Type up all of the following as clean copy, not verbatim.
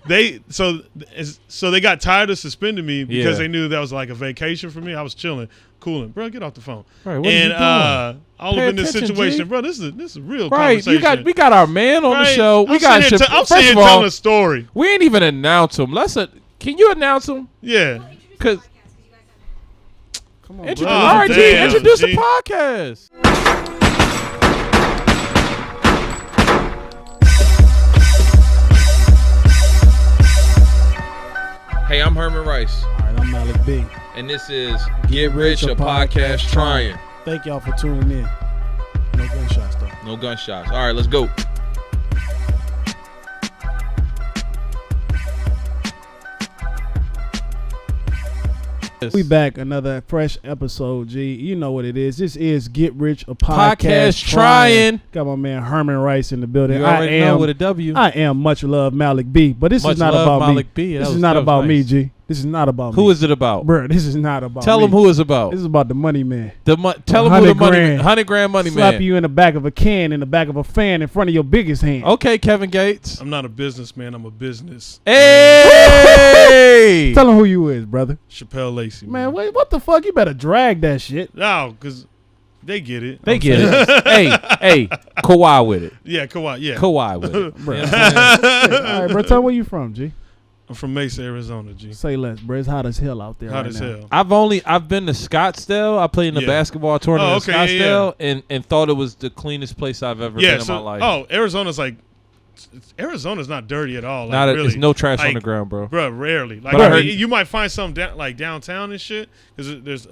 they got tired of suspending me because they knew that was like a vacation for me. I was chilling, cooling. Bro, get off the phone. Right, what are you doing? All up in this situation, bro. This is a real right. conversation. We got our man on the show. I'm sitting here telling a story. We ain't even announce him. Can you announce him? Yeah. Because come on, introduce the podcast. Hey, I'm Herman Rice. All right, I'm Malik B. And this is Get Rich, a podcast trying. Thank y'all for tuning in. No gunshots, though. No gunshots. All right, let's go. We back, another fresh episode, G. You know what it is. This is Get Rich, a podcast trying. Got my man Herman Rice in the building. You already know with a W. I am much love Malik B, but this is not about Malik me. B. This is not about me, G. This is not about me. Who is it about? Bro, this is not about Tell me. him who it's about. This is about the money man. Tell him who the money man. 100 grand money man. Slap you in the back of a can, in the back of a fan, in front of your biggest hand. Okay, Kevin Gates. I'm not a businessman. I'm a business. Hey! Tell him who you is, brother. Shapel Lacey. Man, wait, what the fuck? You better drag that shit. No, because they get it. They get it. Hey, Kawhi with it. Yeah, Kawhi. Yeah. Kawhi with it. Bro. All right, bro. Tell me where you from, G. I'm from Mesa, Arizona, G. Say less, bro. It's hot as hell out there. Hot right as now. hell. I've been to Scottsdale. I played in the basketball tournament in Scottsdale and thought it was the cleanest place I've ever been in my life. Oh, Arizona's not dirty at all. Like, really. There's no trash on the ground, bro. Bro, rarely. Like you might find some like downtown and shit because there's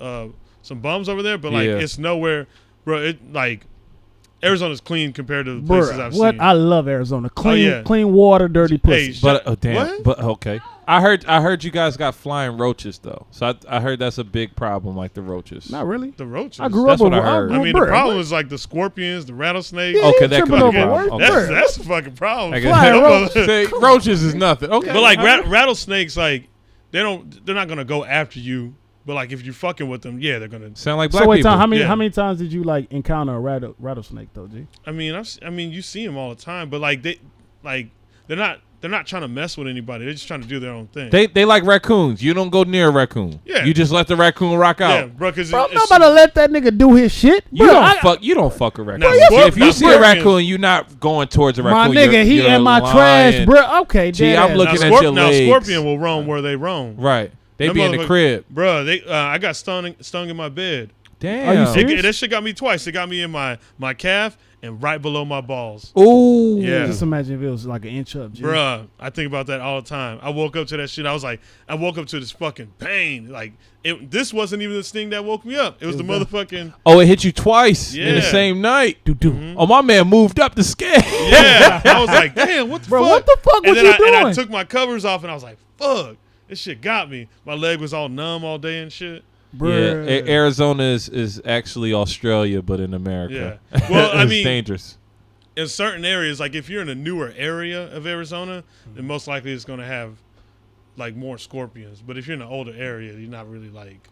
some bums over there, but like it's nowhere, bro. It like Arizona's clean compared to the places I've seen. I love Arizona. Clean water, dirty places. But damn. But okay. I heard you guys got flying roaches though. So I heard that's a big problem, like the roaches. Not really. The roaches. I grew up with. I mean, the problem is like the scorpions, the rattlesnokes. Yeah, okay, that could be a problem. That's a fucking problem. Roaches is nothing. Okay, but like rattlesnakes, like they're not gonna go after you. But like if you're fucking with them, they're gonna sound like black people. Tom, how many times did you like encounter a rattlesnake though, G? I mean, you see them all the time, but like they're not trying to mess with anybody. They're just trying to do their own thing. They like raccoons. You don't go near a raccoon. Yeah. You just let the raccoon rock out. Yeah, bro. Because I'm not about to let that nigga do his shit. You don't fuck a raccoon. If you see a raccoon, you're not going towards a raccoon. My nigga, he in my trash, bro. Okay, Gee, I'm looking at your legs. Now, scorpion will roam where they roam. Right. They be in the crib. Bro, I got stung in my bed. Damn. Are you serious? That shit got me twice. It got me in my calf and right below my balls. Ooh. Yeah. Just imagine if it was like an inch up, G. Bruh, I think about that all the time. I woke up to that shit. I woke up to this fucking pain. Like, this wasn't even the sting that woke me up. It was the motherfucking... Oh, it hit you twice in the same night. Mm-hmm. Oh, my man moved up the scale. Yeah. I was like, damn, what the fuck? What the fuck was you doing? And I took my covers off and I was like, fuck. This shit got me. My leg was all numb all day and shit. Bruh. Yeah, Arizona is actually Australia, but in America. Yeah. Well, I mean, dangerous. In certain areas, like if you're in a newer area of Arizona, then most likely it's going to have like more scorpions. But if you're in an older area, you're not really like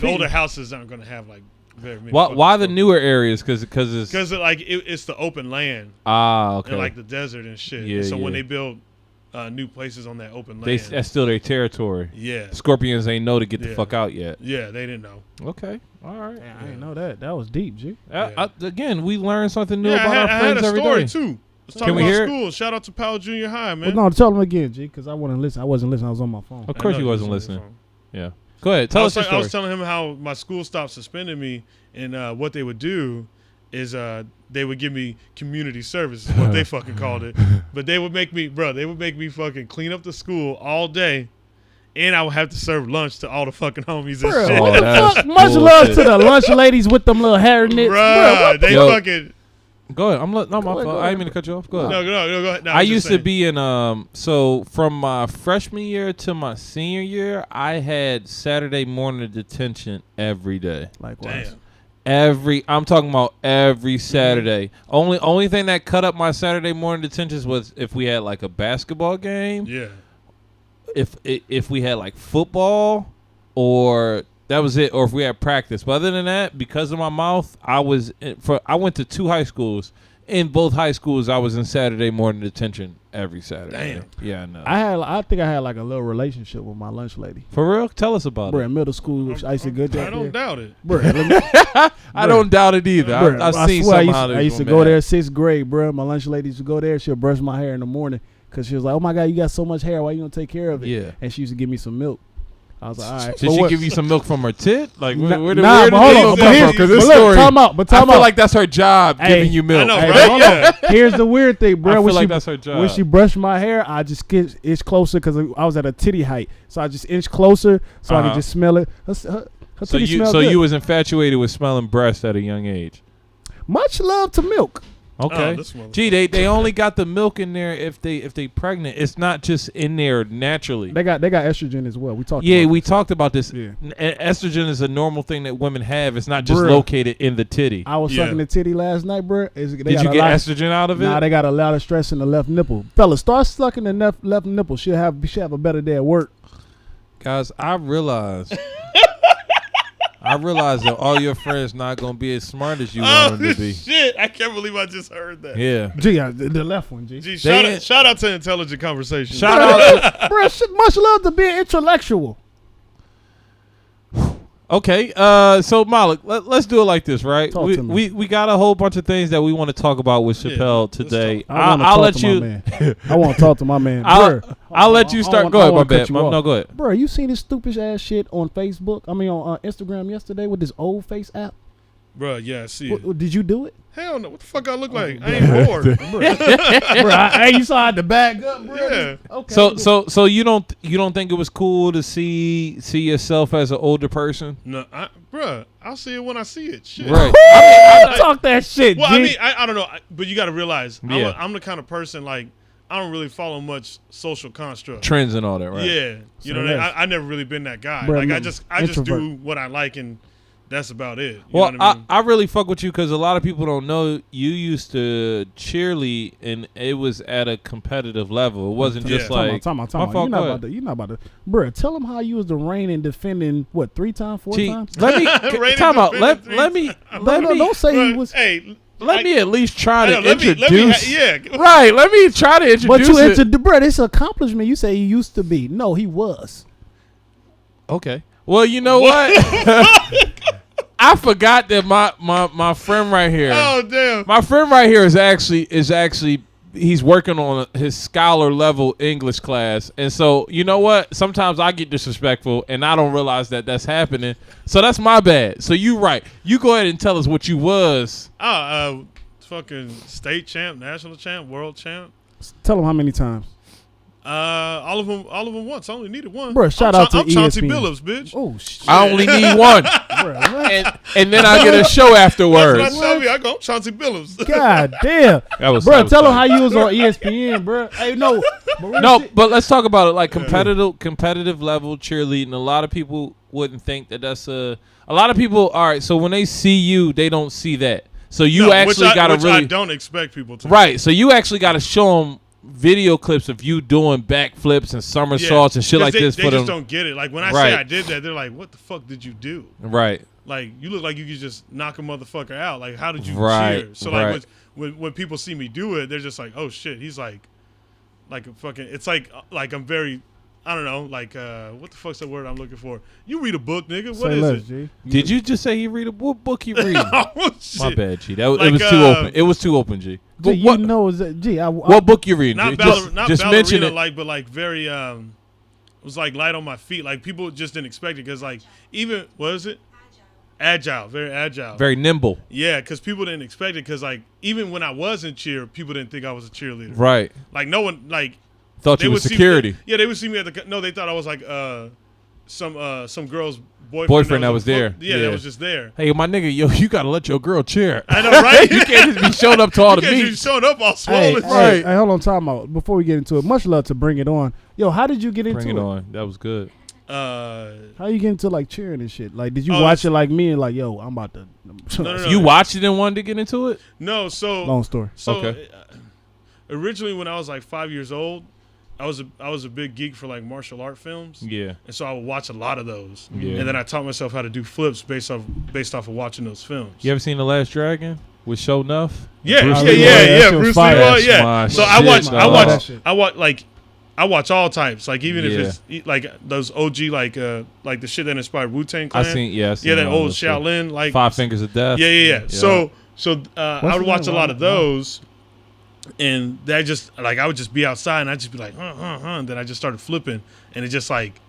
older houses aren't going to have like very many. Why the newer areas? Because it's the open land. Okay. And like the desert and shit. Yeah, and so when they build new places on that open land, that's still their territory. Yeah. Scorpions ain't know to get the fuck out yet. Yeah, they didn't know. Okay. All right. Yeah, I didn't know that. That was deep, G. Again, we learn something new about our friends every day. I had a story too. Let's talk about hear school. Shout out to Powell Junior High, man. Well, no, tell them again, G, because I wasn't listening. I wasn't listening. I was on my phone. Of course you wasn't listening. Yeah. Go ahead. Tell us your story. I was telling him how my school stopped suspending me, and what they would do is they would give me community service, is what they fucking called it. But they would make me fucking clean up the school all day, and I would have to serve lunch to all the fucking homies and shit. What the fuck? Much love to the lunch ladies with them little hair knits. Bruh, they fucking... Go ahead. My fault. I didn't mean to cut you off. Go ahead. No, go ahead. No, I used to be in so from my freshman year to my senior year, I had Saturday morning detention every day. Likewise. Damn. I'm talking about every Saturday. Only thing that cut up my Saturday morning detentions was if we had like a basketball game. Yeah. If we had like football, or that was it, or if we had practice. But other than that, because of my mouth, I went to 2 high schools. In both high schools, I was in Saturday morning detention every Saturday. Damn. Yeah, I know. I think I had like a little relationship with my lunch lady. For real? Tell us about Bro, it. in middle school, I used to go there. I don't doubt it. Bro, I don't doubt it either. Bro, I've I seen swear some I used to go there 6th grade, bro. My lunch lady used to go there. She'll brush my hair in the morning because she was like, "Oh my God, you got so much hair. Why you don't take care of it?" Yeah. And she used to give me some milk. I was like, all right. Did she give you some milk from her tit? Like, where Nah, did but hold on. come from? Because this But look, story, time out. I feel like that's her job, Hey, giving you milk. I know, Hey, right? hold Yeah. on. Here's the weird thing, bro. I feel when like she, that's her job. When she brushed my hair, I just get it's closer because I was at a titty height, so I just inch closer so I could just smell it. Her So titty smell so good. you was infatuated with smelling breasts at a young age. Much love to milk. Okay. this motherfucker. Gee, they only got the milk in there if they pregnant. It's not just in there naturally. They got estrogen as well. We talked. Yeah, about we talked about this. Yeah. Estrogen is a normal thing that women have. It's not just Bruh. located in the titty. I was sucking the titty last night, bro. Did you get estrogen out of it? Nah, they got a lot of stress in the left nipple. Fellas, start sucking the left nipple. She'll have a better day at work. Guys, I realize that all your friends not gonna be as smart as you want them to be. Shit, I can't believe I just heard that. Yeah. Gee, the left one, G. Gee, shout out to Intelligent Conversation. Shout out. Bro, much love to being intellectual. Okay, so Malik, let's do it like this, right? Talk to me. We got a whole bunch of things that we want to talk about with Yeah, Shapel let's today. talk. I'll let you. I want to talk to my man. I'll let you start. Go ahead, my bad. No, go ahead. Bro, you seen this stupid ass shit on Facebook? I mean, on Instagram yesterday with this old face app. Bro, yeah, I see it. Did you do it? Hell no. What the fuck I look like? I ain't bored. Bro, you saw I had to bag up, bro. Yeah. Okay. So you don't think it was cool to see yourself as an older person? No, bro, I'll see it when I see it. Shit. Right. Talk that shit, Well, G. I mean, I don't know, but you got to realize, Yeah. I'm the kind of person, like, I don't really follow much social construct. Trends and all that, right? Yeah. You know what I mean? I never really been that guy. Bro, like, no, I just introvert. do what I like, and that's about it. You Well, know what I mean? I really fuck with you because a lot of people don't know you used to cheerlead, and it was at a competitive level. It wasn't just like Time out. My fault, go ahead. You're not about to. Bro, tell them how you was the reigning defending, what, 3 times, 4 times? Let me Reigning time out. Let defending me Don't say Bro, he was. Hey, let me at least try to let me introduce. yeah. Right. Let me try to introduce. But you bro, it's an accomplishment. You say he used to be. No, he was. Okay. Well, you know what? I forgot that my friend right here. Oh, damn. My friend right here is actually he's working on his scholar level English class, and so you know what? Sometimes I get disrespectful, and I don't realize that that's happening. So that's my bad. So you right. You go ahead and tell us what you was. Fucking state champ, national champ, world champ. Tell him how many times. All of them once. I only needed one. Bro, shout out to I'm Chauncey ESPN. Billups, bitch. Oh shit. I only need one, Bro, what? and then I get a show That's afterwards. what I tell you. I go, I'm Chauncey Billups. God damn. Bro, tell him how you was on ESPN, bro. Hey, no. But let's talk about it like competitive level cheerleading. A lot of people wouldn't think that that's a lot of people. All right, so when they see you, they don't see that. So you actually got to really. I don't expect people to. Right. So you actually got to show them video clips of you doing backflips and somersaults and shit like this they for them. just don't get it. Like when I say I did that, they're like, "What the fuck did you do?" Right. Like you look like you could just knock a motherfucker out. Like how did you Right, cheer? So right. like when people see me do it, they're just like, "Oh shit, he's like a fucking." It's like I'm very. I don't know, like, what the fuck's the word I'm looking for? You read a book, nigga. What is it? G. Did you just say he read a what book he read? Oh, shit. My bad, G. It Like, was too open. It was too open, G. But G, what you know, G, what book you reading? Not, G? not just mention ballerina it. like, but like very, it was like light on my feet. Like people just didn't expect it because like even, what is it? Agile, very agile. Very nimble. Yeah, because people didn't expect it because like even when I was in cheer, people didn't think I was a cheerleader. Right. Like no one, like. Thought you was security. They would see me at the. No, they thought I was like some girl's boyfriend that was there. Yeah, that was just there. Hey, my nigga, yo, you gotta let your girl cheer. I know, right? You can't just be showing up to all the You meets. showing up all Hey, swollen. hey, hold on, time out. Before we get into it, much love to Bring It On. Yo, how did you get into it? Bring it on. That was good. How you get into like cheering and shit? Like, did you Oh, watch it like me and like, yo, I'm about to. No. You watched it and wanted to get into it? No, so Long story. So Okay. Originally, when I was like 5 years old, I was a big geek for like martial art films. Yeah. And so I would watch a lot of those. Yeah. And then I taught myself how to do flips based off of watching those films. You ever seen The Last Dragon? with Show Nuff? Yeah, Bruce yeah, Lee, yeah, that yeah. shit was Bruce fire. Lee, That's yeah. my So shit, I watch dog. I watch all types. Like even if Yeah. it's like those OG like the shit that inspired Wu-Tang Clan. I seen that all old this shit. Shaolin like Five Fingers of Death. Yeah. So I would his watch a name? lot of those, and that just like I would just be outside and I'd just be like, and then I just started flipping, and it just like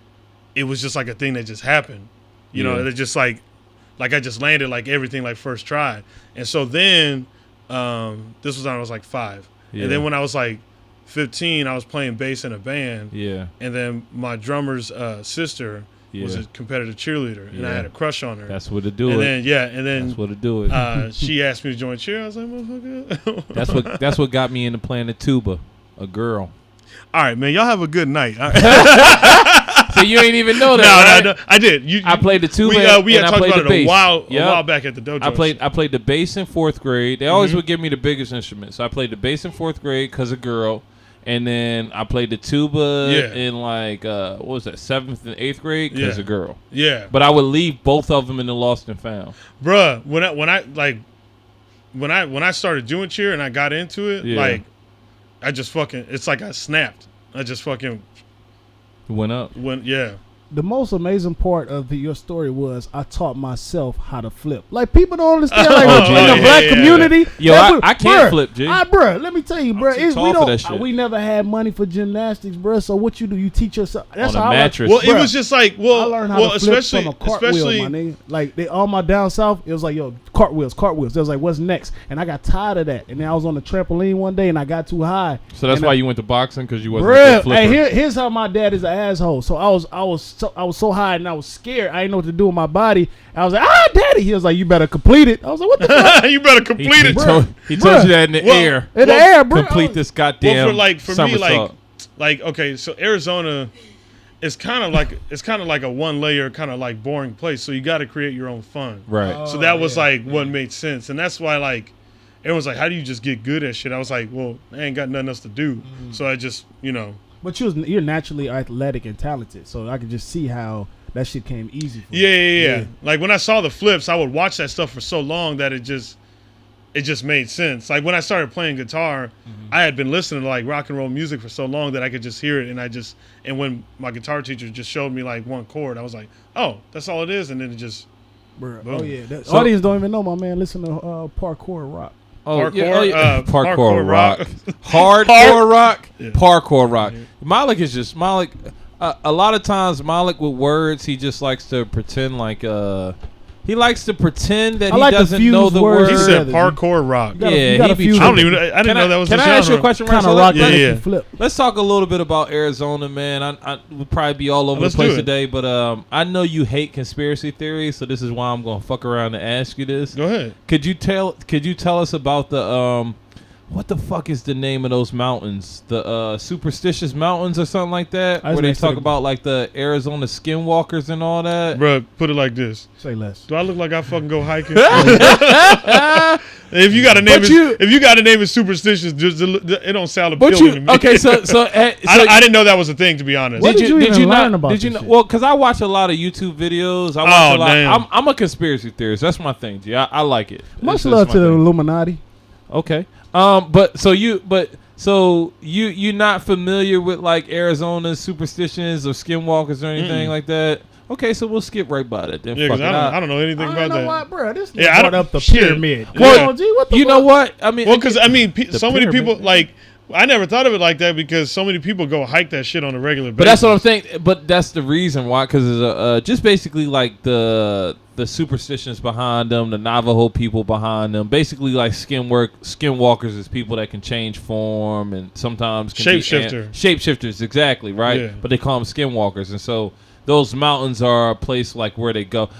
it was just like a thing that just happened, you know. It just like I just landed like everything like first try, and so then this was when I was like 5, and then when I was like 15, I was playing bass in a band, and then my drummer's sister was a competitive cheerleader, and I had a crush on her. That's what it do. And then that's what it do. It. She asked me to join cheer. I was like, motherfucker. That's what got me into playing the tuba. A girl. All right, man. Y'all have a good night. All right. So you ain't even know that. No, I did. I played the tuba. We had and talked I played about the it bass. a while back at the dojo. I played the bass in 4th grade. They always would give me the biggest instrument. So I played the bass in 4th grade because of girl. And then I played the tuba in like what was that, 7th and 8th grade because of girl. Yeah. But I would leave both of them in the Lost and Found. Bruh, when I started doing cheer and I got into it, like I just fucking it's like I snapped. I just fucking went up. The most amazing part of your story was I taught myself how to flip. Like people don't understand. Like in the black community, yo, I can't flip, G. Bruh, let me tell you, bruh, we shit. never had money for gymnastics, bruh. So what you do? You teach yourself. That's on how a mattress. It was just like, I learned how to flip from a cartwheel, my nigga. Like all my down south, it was like, yo, cartwheels. It was like, what's next? And I got tired of that. And then I was on the trampoline one day and I got too high. So that's why you went to boxing, because you wasn't a good flipper. Hey, here's how my dad is an asshole. So I was so high and I was scared. I didn't know what to do with my body. I was like, daddy. He was like, you better complete it. I was like, what the fuck? You better complete it. He told you that in the air. In the air, bro. Complete this goddamn for me, like okay, so Arizona is kind of like a one layer kind of like boring place. So you got to create your own fun. Right. So that was like what made sense. And that's why like everyone's like, how do you just get good at shit? I was like, well, I ain't got nothing else to do. So I just, But you're naturally athletic and talented, so I could just see how that shit came easy for you. Yeah. Like when I saw the flips, I would watch that stuff for so long that it just made sense. Like when I started playing guitar, I had been listening to like rock and roll music for so long that I could just hear it, and when my guitar teacher just showed me like one chord, I was like, oh, that's all it is, and then it just Bruh. boom. Oh yeah, the audience don't even know, my man. Listen to parkour rock. Parkour rock. Hardcore rock. Yeah. Parkour rock. Malik is just Malik. A lot of times Malik with words, he just likes to pretend like he likes to pretend that he doesn't know the words. He said parkour rock. He be. I didn't know that was a genre. Can I ask you a question? Kind of rock that flip. Let's talk a little bit about Arizona, man. I would probably be all over the place today, but I know you hate conspiracy theories, so this is why I'm gonna fuck around and ask you this. Go ahead. Could you tell us about the what the fuck is the name of those mountains? The Superstitious Mountains or something like that? Where they talk about like the Arizona skinwalkers and all that? Bruh, put it like this. Say less. Do I look like I fucking go hiking? If you got a name is Superstitious, it don't sound appealing to me. Okay, so I didn't know that was a thing, to be honest. What did you even learn about this shit? Well, because I watch a lot of YouTube videos. I watch a lot. Damn. I'm a conspiracy theorist. That's my thing, G. I like it. Much love to the Illuminati. Okay. But you're not familiar with like Arizona's superstitions or skinwalkers or anything like that? Okay, so we'll skip right by that then. Yeah, because I don't know anything about that. I know why, bro. This I brought up the pyramid. Well, what the you know what? I mean, because so many people pyramid. like. I never thought of it like that because so many people go hike that shit on a regular basis. But that's what I'm saying. But that's the reason why, because it's just basically like the superstitions behind them, the Navajo people behind them. Basically, like skinwalkers is people that can change form and sometimes can shapeshifters, exactly, right? Yeah. But they call them skinwalkers, and so those mountains are a place like where they go.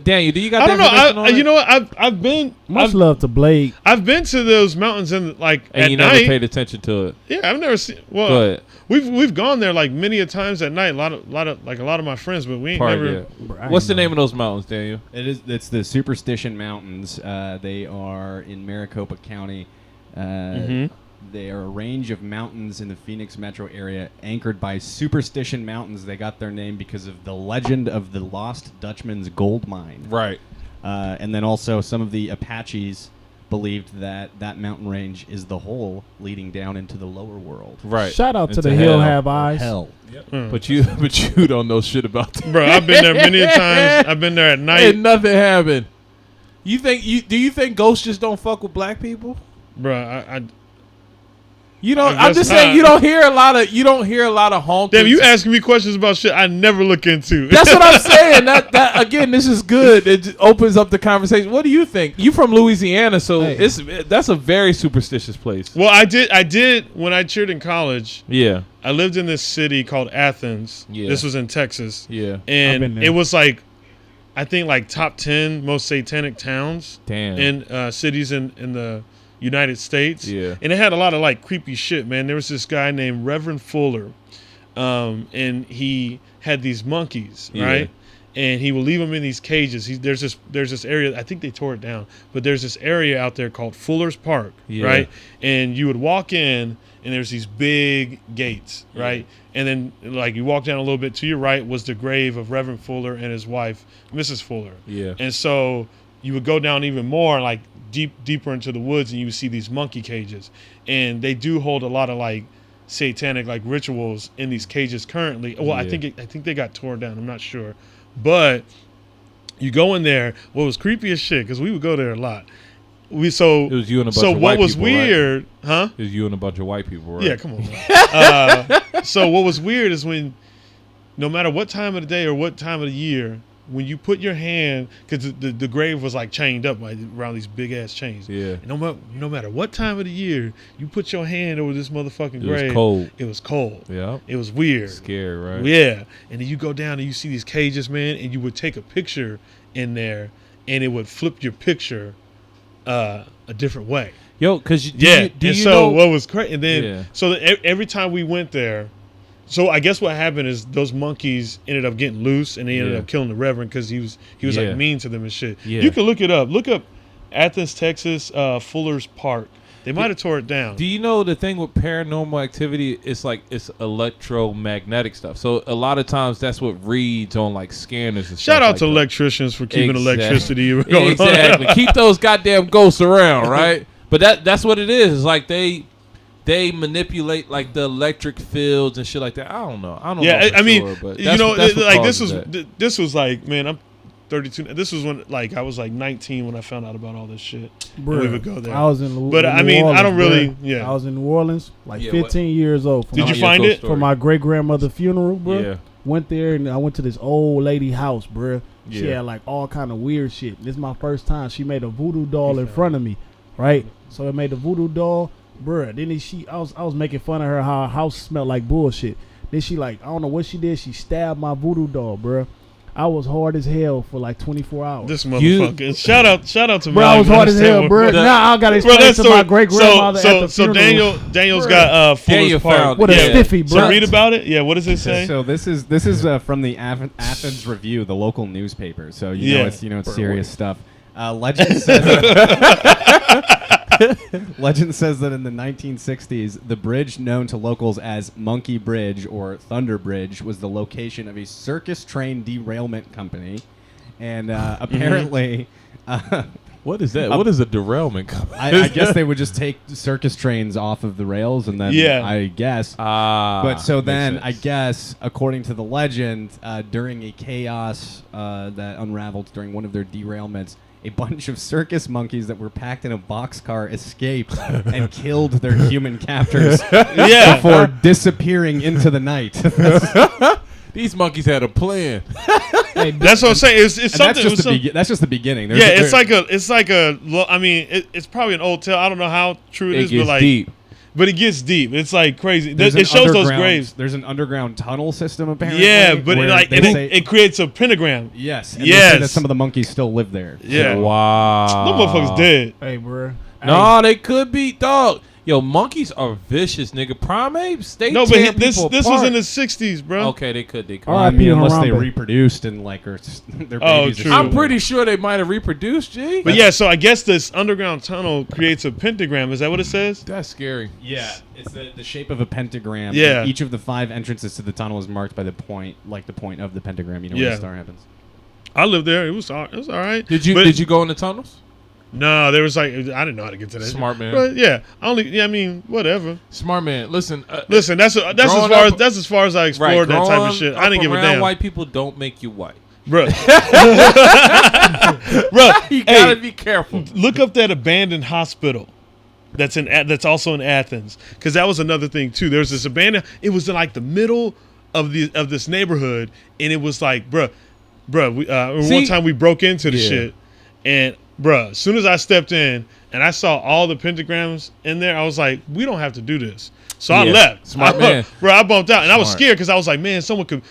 Daniel, do you got? I don't know. You know what? I've been love to Blade. I've been to those mountains and and you never paid attention to it. Yeah, I've never seen. Well, go ahead. We've gone there like many a times at night. A lot of my friends, but we ain't never. What's the name of those mountains, Daniel? It's the Superstition Mountains. They are in Maricopa County. They are a range of mountains in the Phoenix metro area anchored by Superstition Mountains. They got their name because of the legend of the Lost Dutchman's gold mine. Right. And then also some of the Apaches believed that that mountain range is the hole leading down into the lower world. Right. Shout out to Into the Hill hell. Have Eyes. Hell. But you don't know shit about that. Bro, I've been there many times. I've been there at night. Ain't nothing happened. Do you think ghosts just don't fuck with black people? Bro, I I'm just saying you don't hear a lot of hauntings. damn, you asking me questions about shit I never look into. That's what I'm saying. That again, this is good. It just opens up the conversation. What do you think? You from Louisiana, so that's a very superstitious place. Well, I did when I cheered in college. Yeah. I lived in this city called Athens. Yeah. This was in Texas. Yeah. I've been And there. it was like, I think like top 10 most satanic towns Damn. in cities in the United States. Yeah. And it had a lot of like creepy shit, man. There was this guy named Reverend Fuller, and he had these monkeys, right? And he would leave them in these cages. There's this area. I think they tore it down, but there's this area out there called Fuller's Park, right? And you would walk in, and there's these big gates, right? And then like you walk down a little bit to your right was the grave of Reverend Fuller and his wife, Mrs. Fuller. Yeah. And so you would go down even more, like deeper into the woods, and you would see these monkey cages. And they do hold a lot of like satanic like rituals in these cages currently. Well, I think they got torn down. I'm not sure, but you go in there. What was creepy as shit, because we would go there a lot. It was you and a bunch so of what white was people, weird, huh? It was you and a bunch of white people, right? Yeah, come on, man. So what was weird is when, no matter what time of the day or what time of the year, when you put your hand, because the grave was like chained up like, around these big ass chains. Yeah. And no matter what time of the year, you put your hand over this motherfucking grave. It was cold. It was cold. Yeah. It was weird. Scary, right? Yeah. And then you go down and you see these cages, man, and you would take a picture in there, and it would flip your picture a different way. Yo, because what was crazy, and then Yeah. so every time we went there, so I guess what happened is those monkeys ended up getting loose, and they ended up killing the Reverend because he was like mean to them and shit. Yeah. You can look it up. Look up Athens, Texas, Fuller's Park. They might have tore it down. Do you know the thing with paranormal activity? It's like it's electromagnetic stuff. So a lot of times that's what reads on like scanners and Shout stuff out like to that. electricians for keeping electricity going on. Exactly. Keep those goddamn ghosts around, right? But that's what it is. It's like they manipulate like the electric fields and shit like that. I don't know. Yeah, for I mean, sure, but you that's know, what- that's what like causes that. this was like, man, I'm 32. This was when like I was like 19 when I found out about all this shit. And we would go there. I was in But, I New mean, I Orleans, don't really- bruh. yeah. I was in New Orleans, like Yeah, 15 years old. Did you Yeah, find ghost it? story. For my great grandmother's funeral, bro. Yeah. Went there and I went to this old lady house, bro. She Yeah. had like all kind of weird shit. This is my first time. She made a voodoo doll in front of me, right? So it made the voodoo doll, bruh. Then I was making fun of her how her house smelled like bullshit. Then she like, I don't know what she did. She stabbed my voodoo doll, bruh. I was hard as hell for like 24 hours. This motherfucker. Shout out to Bro, Malik. I was hard as hell, bro. Now I gotta explain that to story- my great grandmother at the so funeral. Daniel's Bruh. got Fuller's Daniel Park. found- What a yeah. stiffy, So bro. read about it. Yeah, what does it say? So this is from the Athens Review, the local newspaper. So you know it's serious stuff. Legend says that in the 1960s, the bridge known to locals as Monkey Bridge or Thunder Bridge was the location of a circus train derailment company, and apparently. What is that? What is a derailment company? I guess they would just take circus trains off of the rails, and then I guess. But so then, I guess, according to the legend, during a chaos that unraveled during one of their derailments, a bunch of circus monkeys that were packed in a boxcar escaped and killed their human captors before disappearing into the night. These monkeys had a plan. Hey, That's what I'm saying. It's something. That's just the beginning. Yeah, it's like a. I mean, it's probably an old tale. I don't know how true it is, gets but like deep. But it gets deep. It's like crazy. There's It shows those underground- graves. There's an underground tunnel system apparently. Yeah, but where like they and say- it creates a pentagram. yes, and they say that Yes. some of the monkeys still live there. Yeah. Wow. Them motherfuckers dead. Hey, bro. No, they could be, dog. Yo, monkeys are vicious, nigga. Primates, they No, tear but this people was apart. in the 60s, bro. Okay, they could. All right, I mean, unless they Harambe. reproduced and like or their Oh, babies. are true. still I'm pretty there. sure they might have reproduced, G. But yeah, so I guess this underground tunnel creates a pentagram. Is that what it says? That's scary. Yeah, it's the shape of a pentagram. Yeah. and each of the 5 entrances to the tunnel is marked by the point of the pentagram. You know where Yeah. the star happens. I lived there. It was all right. Did you go in the tunnels? No, there was like I didn't know how to get to that. Smart man. But yeah, I mean, whatever. Smart man. Listen, That's as far as I explored that type of shit. I didn't give a damn. White people don't make you white. Bro, You gotta be careful. Look up that abandoned hospital that's also in Athens, because that was another thing too. There was this abandoned. It was in like the middle of this neighborhood, and it was like, one time we broke into the shit, and as soon as I stepped in and I saw all the pentagrams in there, I was like, we don't have to do this. So I left. Smart man. Bro, I bumped out. And I was scared because I was like, man, something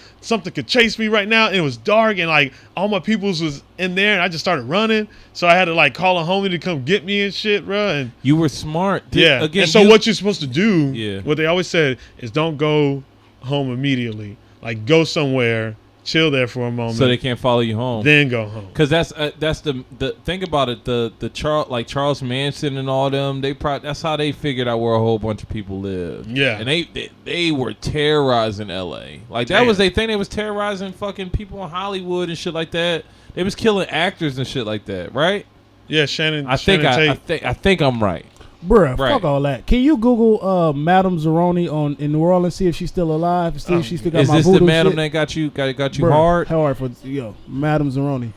could chase me right now. And it was dark and like all my peoples was in there and I just started running. So I had to like call a homie to come get me and shit, bro. And you were smart. Again, and so what you're supposed to do, what they always said is don't go home immediately. Like go somewhere, chill there for a moment, so they can't follow you home. Then go home. Because that's the think about it. The Charles Manson and all them. That's how they figured out where a whole bunch of people live. Yeah, and they were terrorizing L.A. Like that was they think they was terrorizing fucking people in Hollywood and shit like that. They was killing actors and shit like that, right? Yeah, Shannon. I think I'm right. Bruh, fuck all that. Can you Google Madame Zeroni in New Orleans, see if she's still alive, see if she still got my voodoo shit? Is this the madam that got you Bruh, hard for Madame Zeroni.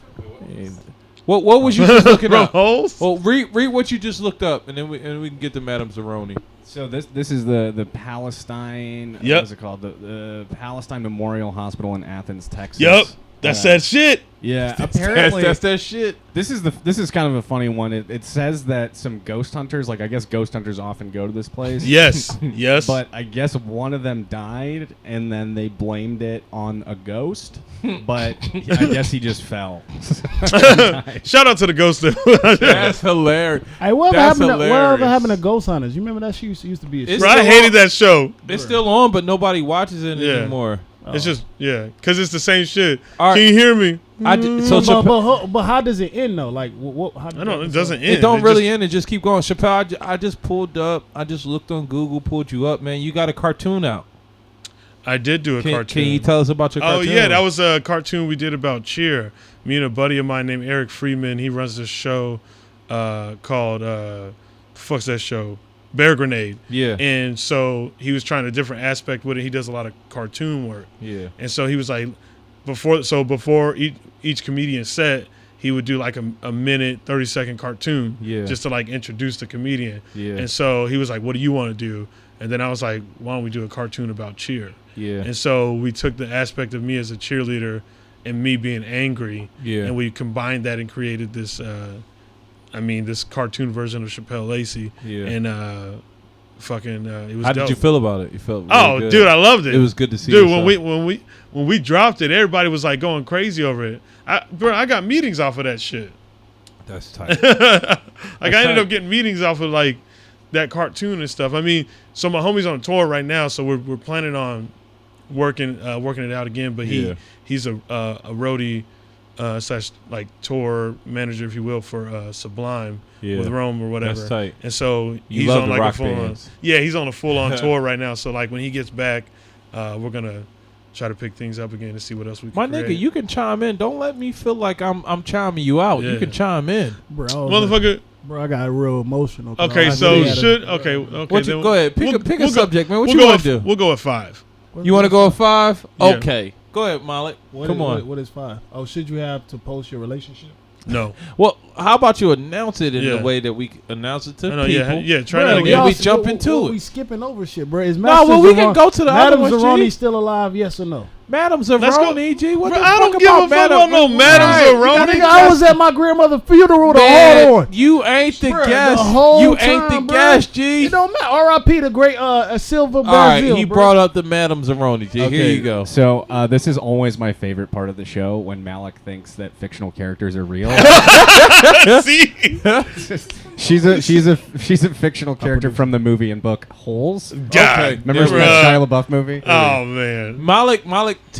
What was you just looking up? Holes? Well, read what you just looked up, and then we can get to Madame Zeroni. So this is the Palestine. Yep. What is it called? The Palestine Memorial Hospital in Athens, Texas. Yep. That's that shit. Yeah, apparently that's that shit. This is kind of a funny one. It says that some ghost hunters, like I guess ghost hunters often go to this place. Yes, yes. But I guess one of them died, and then they blamed it on a ghost. But I guess he just fell. Shout out to the ghost. That's hilarious. Hey, whatever happened to Ghost Hunters? You remember that shit used to be a Bro, I hated that show. It's still on, but nobody watches it anymore. It's just because it's the same shit. Right. Can you hear me? But how does it end though? Like what? How I don't. It doesn't end. It don't really end. It just keep going. Chappelle, I just pulled up. I just looked on Google, pulled you up, man. You got a cartoon out. I did do a cartoon. Can you tell us about your cartoon? Oh yeah, that was a cartoon we did about cheer. Me and a buddy of mine named Eric Freeman. He runs this show called fuck's that show? Bear Grenade. Yeah. And so he was trying a different aspect with it. He does a lot of cartoon work. Yeah. And so he was like, before each comedian set, he would do like a minute, 30-second cartoon. Yeah. Just to like introduce the comedian. Yeah. And so he was like, what do you want to do? And then I was like, why don't we do a cartoon about cheer? Yeah. And so we took the aspect of me as a cheerleader and me being angry. Yeah. And we combined that and created this this cartoon version of Shapel Lacey. Yeah. And it was How dope. did you feel about it? You felt really good. Dude, I loved it. It was good to see. Dude, yourself. when we dropped it, everybody was like going crazy over it. I got meetings off of that shit. That's tight. I ended up getting meetings off of like that cartoon and stuff. I mean, so my homie's on tour right now, so we're planning on working it out again. But he's a roadie / like tour manager, if you will, for Sublime with Rome or whatever. That's tight. And so he's on like a full on. Yeah, he's on a full on tour right now. So like when he gets back, we're gonna try to pick things up again and see what else we can My create. nigga, you can chime in. Don't let me feel like I'm chiming you out. Yeah. You can chime in. Bro, motherfucker. Bro, I got real emotional. Okay, so Go ahead. Pick a subject, man. What you want want to do? We'll go at 5. You want to go at 5? Yeah. Okay. Go ahead, Malik. Come on. What is 5? Oh, should you have to post your relationship? No. Well, how about you announce it in the way that we announce it to people? Yeah, try that again. And we jump into it. We skipping over shit, bro. Is we can go to the other Madame one, Zeroni G. still alive? Yes or no? Madame Zeroni, G. What Bro, the I fuck don't give a fuck about no Madame Zeroni. Nigga, I was at my grandmother's funeral the Man, whole on. you ain't the Bruh, guest. the whole You ain't time, the bruh. guest, G. It don't matter. R.I.P. the great Silva Brazil. All right, he bro. brought up the Madame Zeroni, G. Here you go. So this is always my favorite part of the show when Malik thinks that fictional characters are real. See? she's a fictional character from the movie and book Holes. God. Remember that Shia LaBeouf movie? Oh man. Malik.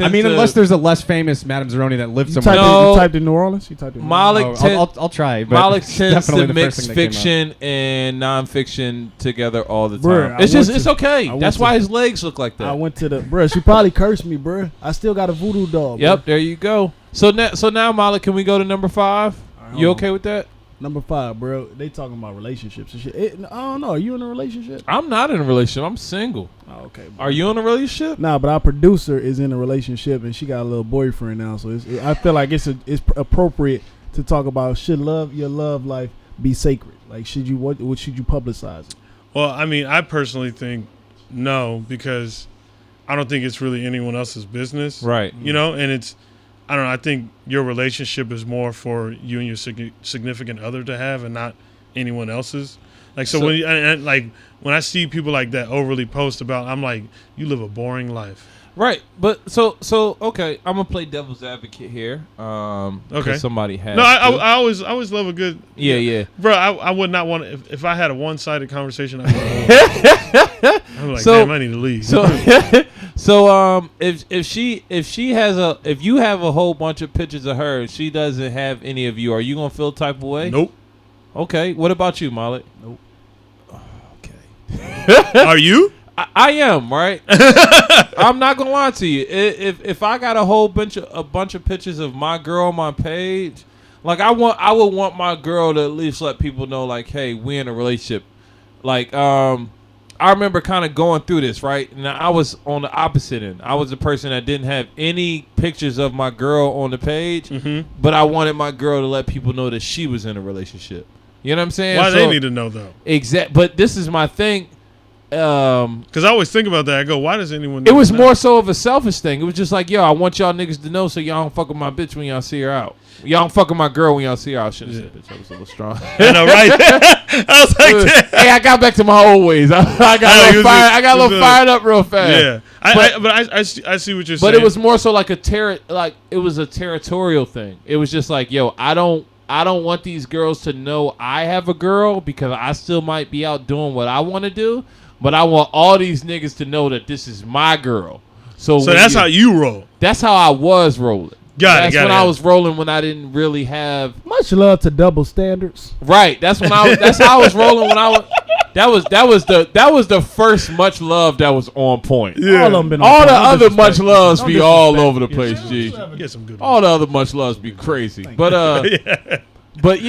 I mean, unless there's a less famous Madame Zeroni that lives You somewhere. typed in New Orleans? You typed in New Orleans? Malik. I'll try. But Malik tends definitely to the first mix thing that came fiction and nonfiction together all the time. Bruh, It's okay. That's why his legs look like that. I went to the bruh. She probably cursed me, bruh. I still got a voodoo doll. Yep, bruh. there you go. So now, Malik, can we go to number 5? Right, You hold okay with that? Number 5, bro. They talking about relationships and shit. I don't know. Are you in a relationship? I'm not in a relationship. I'm single. Oh, okay. Bro. Are you in a relationship? Nah, but our producer is in a relationship and she got a little boyfriend now. So I feel like it's appropriate to talk about should your love life be sacred? Like, what should you publicize it? Well, I mean, I personally think no, because I don't think it's really anyone else's business. Right. You know, and I don't know. I think your relationship is more for you and your significant other to have, and not anyone else's. Like, so when I see people like that overly post about, I'm like, you live a boring life. Right, but so okay, I'm gonna play devil's advocate here. Okay, somebody has. No, I always love a good. Yeah. Bro, I would not want to, if I had a one-sided conversation. I'm like, so, damn, I need to leave. So if you have a whole bunch of pictures of her and she doesn't have any of you, are you gonna feel type of way? Nope. Okay, what about you, Malik? Nope. Okay. Are you? I am, right? I'm not gonna lie to you. If I got a bunch of pictures of my girl on my page, like I would want my girl to at least let people know, like, hey, we in a relationship. Like, I remember kind of going through this, right? Now I was on the opposite end. I was the person that didn't have any pictures of my girl on the page, but I wanted my girl to let people know that she was in a relationship. You know what I'm saying? Why they need to know though? But this is my thing. Because I always think about that. I go, why does anyone? It was more so of a selfish thing. It was just like, yo, I want y'all niggas to know so y'all don't fuck with my bitch when y'all see her out. Y'all don't fuck with my girl when y'all see her out. Shouldn't have said bitch. I was a little strong. I know, right? I was like, hey, I got back to my old ways. I got a little fired up real fast. Yeah, I see what you're saying. But it was more so like it was a territorial thing. It was just like, yo, I don't want these girls to know I have a girl because I still might be out doing what I want to do. But I want all these niggas to know that this is my girl. So that's how you roll. That's how I was rolling. That's when I was rolling when I didn't really have much love to double standards. Right. That's when that's how I was rolling when I was. That was the first much love that was on point. Yeah. All of them been on all point. the other much loves be all over the place, G. Get some good. All the other much loves be crazy, but But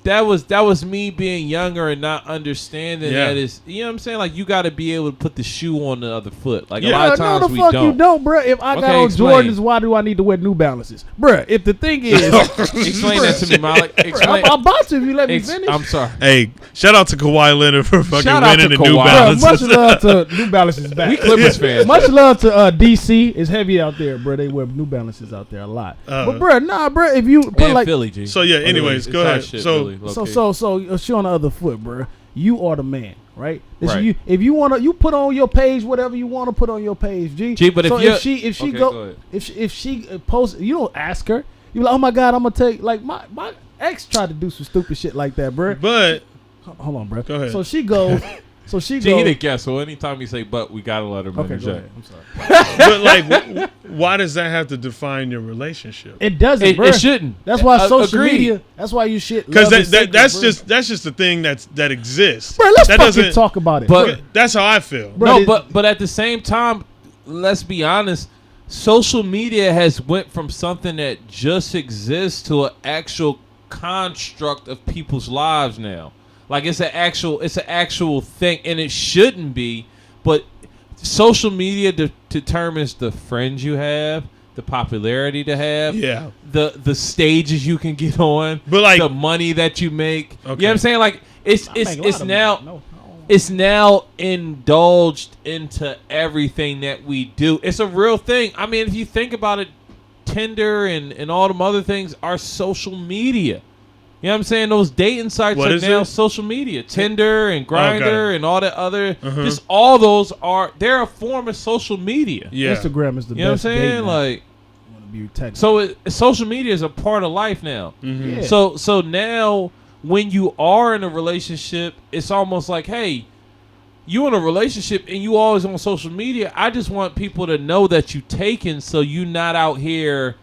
that was me being younger and not understanding that is, you know what I'm saying? Like, you got to be able to put the shoe on the other foot. Like, a lot of times we don't. You don't, bro. If I got on Jordans, why do I need to wear New Balances, bro? If the thing is, explain that to me, Malik. Explain. I'm about to if you let me finish. I'm sorry. Hey, shout out to Kawhi Leonard for fucking winning the New Balances. Much love to New Balances back. We Clippers fans. Much love to DC. It's heavy out there, bro. They wear New Balances out there a lot. But bro, if you put like Philly, G. So yeah. Anyways, go ahead. So she on the other foot, bro. You are the man, right? Right. If you wanna, you put on your page whatever you wanna put on your page, G. But if she posts, you don't ask her. You like, oh my God, I'm gonna take like my ex tried to do some stupid shit like that, bro. But hold on, bro. Go ahead. So she goes. He didn't guess. So anytime you say "but," we gotta let him interject. I'm sorry. But like, why does that have to define your relationship? It doesn't. It shouldn't. That's why social agreed. media. That's why you shit. Because that's just the thing that exists. Bro, let's fucking talk about it. But that's how I feel. Bro, but at the same time, let's be honest. Social media has went from something that just exists to an actual construct of people's lives now. Like it's an actual thing, and it shouldn't be. But social media determines the friends you have, the popularity to have, the stages you can get on, but like the money that you make. Okay. You know what I'm saying? Like it's now indulged into everything that we do. It's a real thing. I mean, if you think about it, Tinder and all them other things are social media. You know what I'm saying? Those dating sites are now social media. Tinder and Grindr and all that other. Just all those they're a form of social media. Yeah. Instagram is the best. You know what I'm saying? Like, social media is a part of life now. Mm-hmm. Yeah. So now when you are in a relationship, it's almost like, hey, you in a relationship and you always on social media. I just want people to know that you taken, so you not out here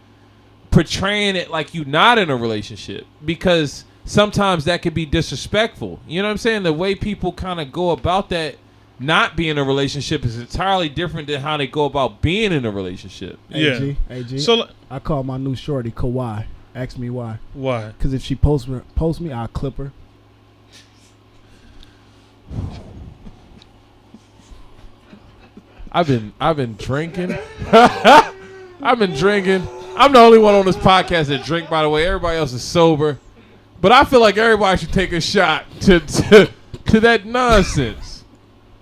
portraying it like you're not in a relationship, because sometimes that could be disrespectful. You know what I'm saying? The way people kind of go about that not being in a relationship is entirely different than how they go about being in a relationship. Yeah. AG. So I call my new shorty Kawhi. Ask me why. Why? Because if she posts me, I'll clip her. I've been drinking. I've been drinking. I'm the only one on this podcast that drink, by the way. Everybody else is sober. But I feel like everybody should take a shot to that nonsense.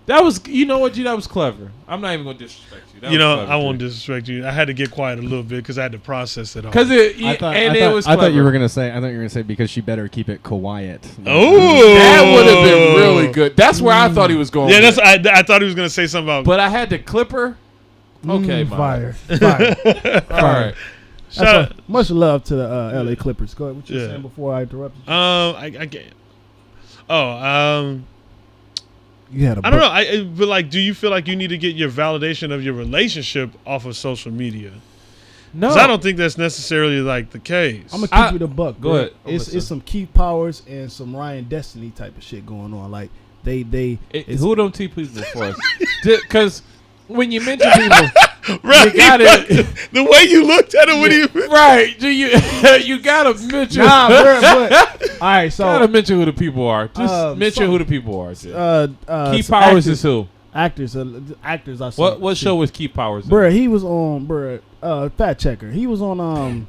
That was, you know what, G, that was clever. I'm not even going to disrespect you. That You was know, clever, I G. won't disrespect you. I had to get quiet a little bit because I had to process it all. Because I thought clever. you were gonna say because she better keep it quiet. Oh, That would have been really good. That's where I thought he was going. Yeah, with that's. it. I thought he was gonna say something about. But I had to clip her. Okay, Fire. All right. Shout out. Much love to the LA Clippers. Go ahead. What you Yeah. saying before I interrupted you? I get. Oh, You had a I don't know. But like, do you feel like you need to get your validation of your relationship off of social media? No, Because I don't think that's necessarily like the case. I'm gonna keep you the buck. Go bro. ahead. It's some Keith Powers and some Ryan Destiny type of shit going on. Like who don't T people for us? Because when you mention people, right, you got it. the way you looked at it when you Right? Do you you gotta mention? Nah, bro, but all right. So gotta mention who the people are. Just mention who the people are. Keith Powers is who? Actors. Actors. I saw. What show was Keith Powers in? Bruh, he was on Fact Checker. He was on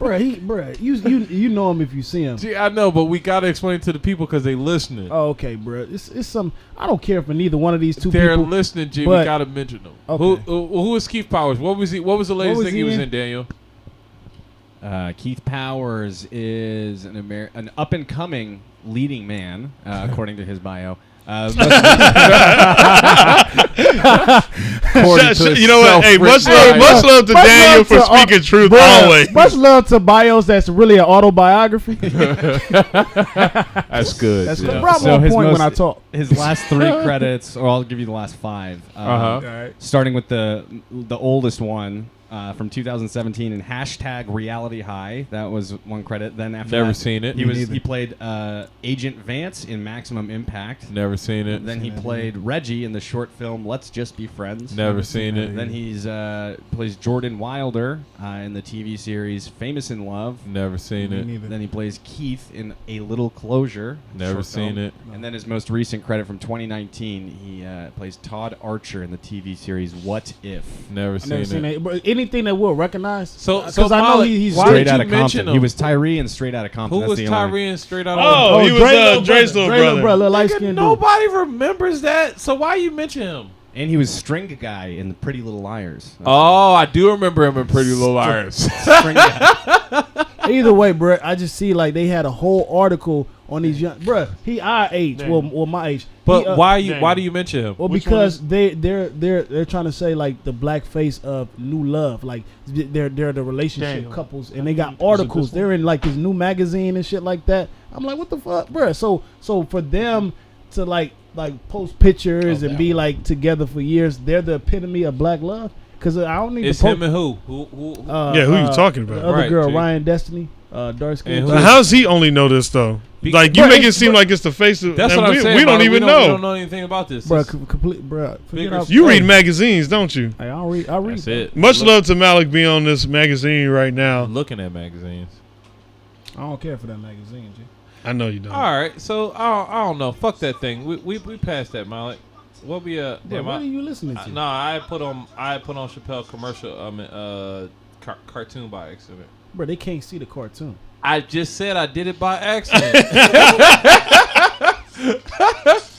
you know him if you see him. Gee, I know, but we gotta explain it to the people because they listening. Oh, okay, bruh. It's some. I don't care for neither one of these two They're people. listening, G. We but- gotta mention them. Okay. Who is Keith Powers? What was he? What was the latest was thing he he was in? in, Daniel? Keith Powers is an up and coming leading man, according to his bio. According to you know what? Hey, much love to Much Daniel love for to, speaking truth bruh, always. Much love to bios that's really an autobiography. That's good. That's yeah. good. Bro, I'm So on his point when I most- talk. his last 3 credits, or I'll give you the last 5. Starting with the oldest one from 2017 in #Reality High. That was one credit. Then after Never that, seen it. he played Agent Vance in Maximum Impact. Never seen it. Then he played Reggie in the short film Let's Just Be Friends. Never seen it. Then he's plays Jordan Wilder in the TV series Famous in Love. Never seen it. Neither. Then he plays Keith in A Little Closure. Never short seen film. it. And then his most recent credit from 2019, he plays Todd Archer in the TV series What If. Never I've never seen seen it. it. But anything that we'll recognize. So because I know Malik, he's why Straight did you Outta mention Compton. him? He was Tyree in Straight Outta Compton. Who That's was the only- Tyree and Straight Out? Oh, he was Dre's little brother. light Nigga, skinned dude. nobody remembers that. So why you mention him? And he was String Guy in the Pretty Little Liars. Oh, I do remember him in Pretty Little Liars. String Guy. Either way, bro, I just see like they had a whole article on these young, bro. He our age, well, my age. But He, why do you mention him? Well, Which because they're trying to say like the black face of new love, like they're the relationship Damn. couples, and they got articles. They're in like this new magazine and shit like that. I'm like, what the fuck, bro? So for them to like post pictures and be like together for years, they're the epitome of black love. Cause I don't need It's to him and who? Who? Yeah, who you talking about? The other Right, girl, G. Ryan Destiny, dark skin. And So how's he only know this though? Like you Bruh, make it it's- seem like it's the face of. That's and what I'm saying. We don't Malik. even We know. don't know anything about this. Bro, It's complete, bro. Bigger- You read magazines, don't you? Hey, I read. That's it. Much love to Malik being on this magazine right now. I'm looking at magazines. I don't care for that magazine, G. I know you don't. All right, so I don't know. Fuck that thing. We passed that, Malik. What we Bro, damn, what are you listening to? I put on Chappelle commercial cartoon by accident. Bro, they can't see the cartoon. I just said I did it by accident.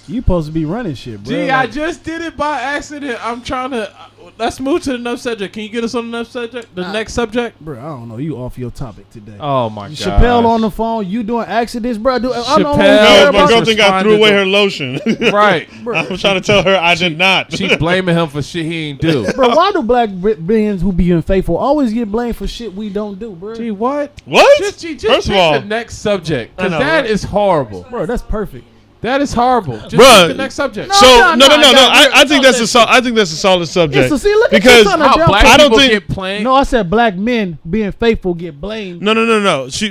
You supposed to be running shit, bro. Gee, Like, I just did it by accident. I'm trying to. Let's move to the next subject. Can you get us on the next subject? The next subject? bro, I don't know. You off your topic today. Oh my god. Chappelle on the phone. You doing accidents, bro? I'm the only Chappelle- one No, care my about girl this. think I threw away her lotion. Right. I'm trying to tell her I did not. She's blaming him for shit he ain't do. Bro, why do black beings who be unfaithful always get blamed for shit we don't do, bro? Gee, what? What? Just First of pick all, the next subject, because I know, that right? is horrible. Bro, that's perfect. That is horrible. Just Bruh. pick the next subject. so no. I I think that's I think that's a solid subject. Yeah, so see, look at because you trying to How jump black I don't people think- get playing. No, I said black men being faithful get blamed. no. She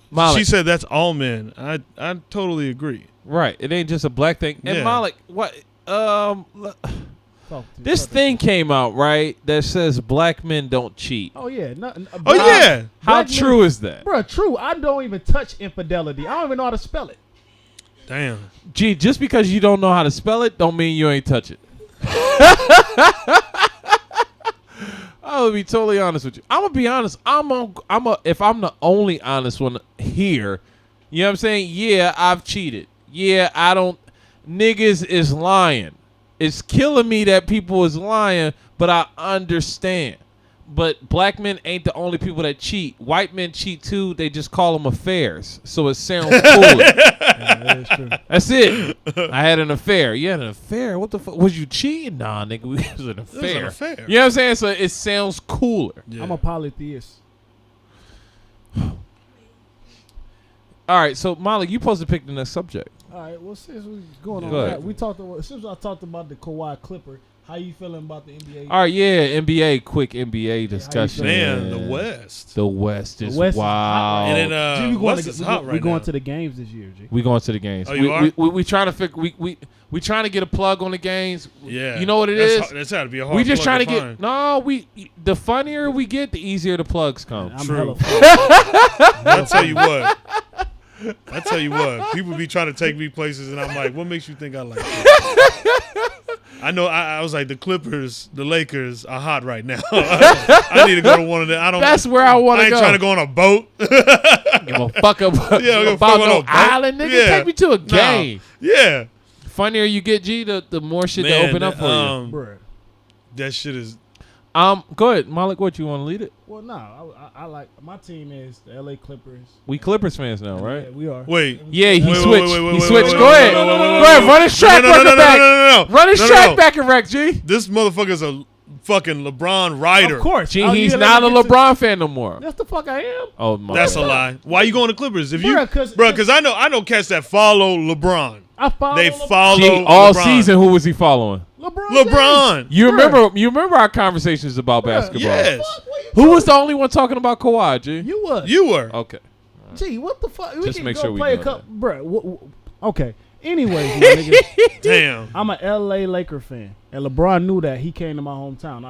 Malik. said that's all men. I totally agree. Right. It ain't just a black thing. And Yeah. Malik, what? This thing came out, right, that says black men don't cheat. Oh yeah. Oh yeah. How true is that? Bro, true. I don't even touch infidelity. I don't even know how to spell it. Damn. Gee, just because you don't know how to spell it, don't mean you ain't touch it. I will be totally honest with you. I'm gonna be honest. If I'm the only honest one here, you know what I'm saying? Yeah, I've cheated. Yeah, I don't. Niggas is lying. It's killing me that people is lying, but I understand. But black men ain't the only people that cheat. White men cheat too. They just call them affairs, so it sounds cooler. Yeah, that is true. That's it. I had an affair. You had an affair? What the fuck? Was you cheating? Nah, nigga, it was an affair. affair. You know what I'm saying? So it sounds cooler. Yeah. I'm a polytheist. All right, so Molly, you supposed to pick the next subject. All right, well, since we're going on Go that, ahead. since I talked about the Kawhi Clipper, how you feeling about the NBA? All right, yeah, NBA, quick NBA discussion. Man, the West. The West is The West is wow. hot. And then G, West is hot right We're going now. to the games this year, G. We going to the games. Oh, you are? We trying to figure. We trying to get a plug on the games. Yeah. You know what it That's is? hard- That's had to be a hard We just plug trying to find. get. No, the funnier we get, the easier the plugs come. I'm True. hella I'll tell you what. People be trying to take me places, and I'm like, what makes you think I like that? I know. I was like, the Clippers, the Lakers are hot right now. I need to go to one of them. I don't. That's where I want I to ain't go. trying to go on a boat. Give a fuck about, Yeah, give a about fuck no about no boat. island, nigga. Yeah. Take me to a game. Yeah. Funnier you get, G, the more shit Man, to open up for you. Bruh. That shit is. Go ahead, Malik. What you want to lead it? Well, no, I like my team is the LA Clippers. We Clippers fans now, right? Yeah, we are. Wait. Yeah, he Wait, wait, switched. wait, wait, He wait, switched. wait, Go wait, ahead. wait, wait, wait, Go ahead. wait, Run his track no, no, record no, back. no. Run his No, track no. back and wreck, G. This motherfucker's a fucking LeBron rider. Of course. G, Oh, he's you not a let me get to- LeBron fan no more. That's the fuck I am. Oh my. That's a God. lie. Why you going to Clippers? If you, Bruh, 'cause- because I know cats that follow LeBron. I follow They LeBron. follow G, all LeBron. season, who was he following? LeBron. You Bruh. remember our conversations about basketball? Yes. Who was the only one talking about Kawhi, G? You was. You were. Okay. Gee, what the fuck? We Just can make go sure we play know a couple, bruh. Okay. Anyways, my nigga, Damn. I'm a LA Laker fan, and LeBron knew that. He came to my hometown.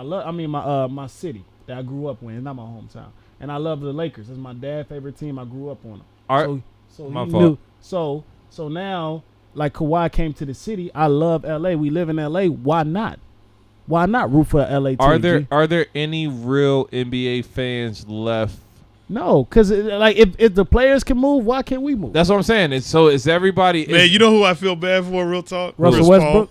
My city that I grew up in, not my hometown. And I love the Lakers. It's my dad's favorite team. I grew up on them. All right. So My he fault. knew. So now, like Kawhi came to the city. I love LA. We live in LA. Why not? Why not root for a LA team? Are there any real NBA fans left? No, because like if the players can move, why can't we move? That's what I'm saying. Is everybody? Man, you know who I feel bad for? Real talk. Russell Chris Westbrook.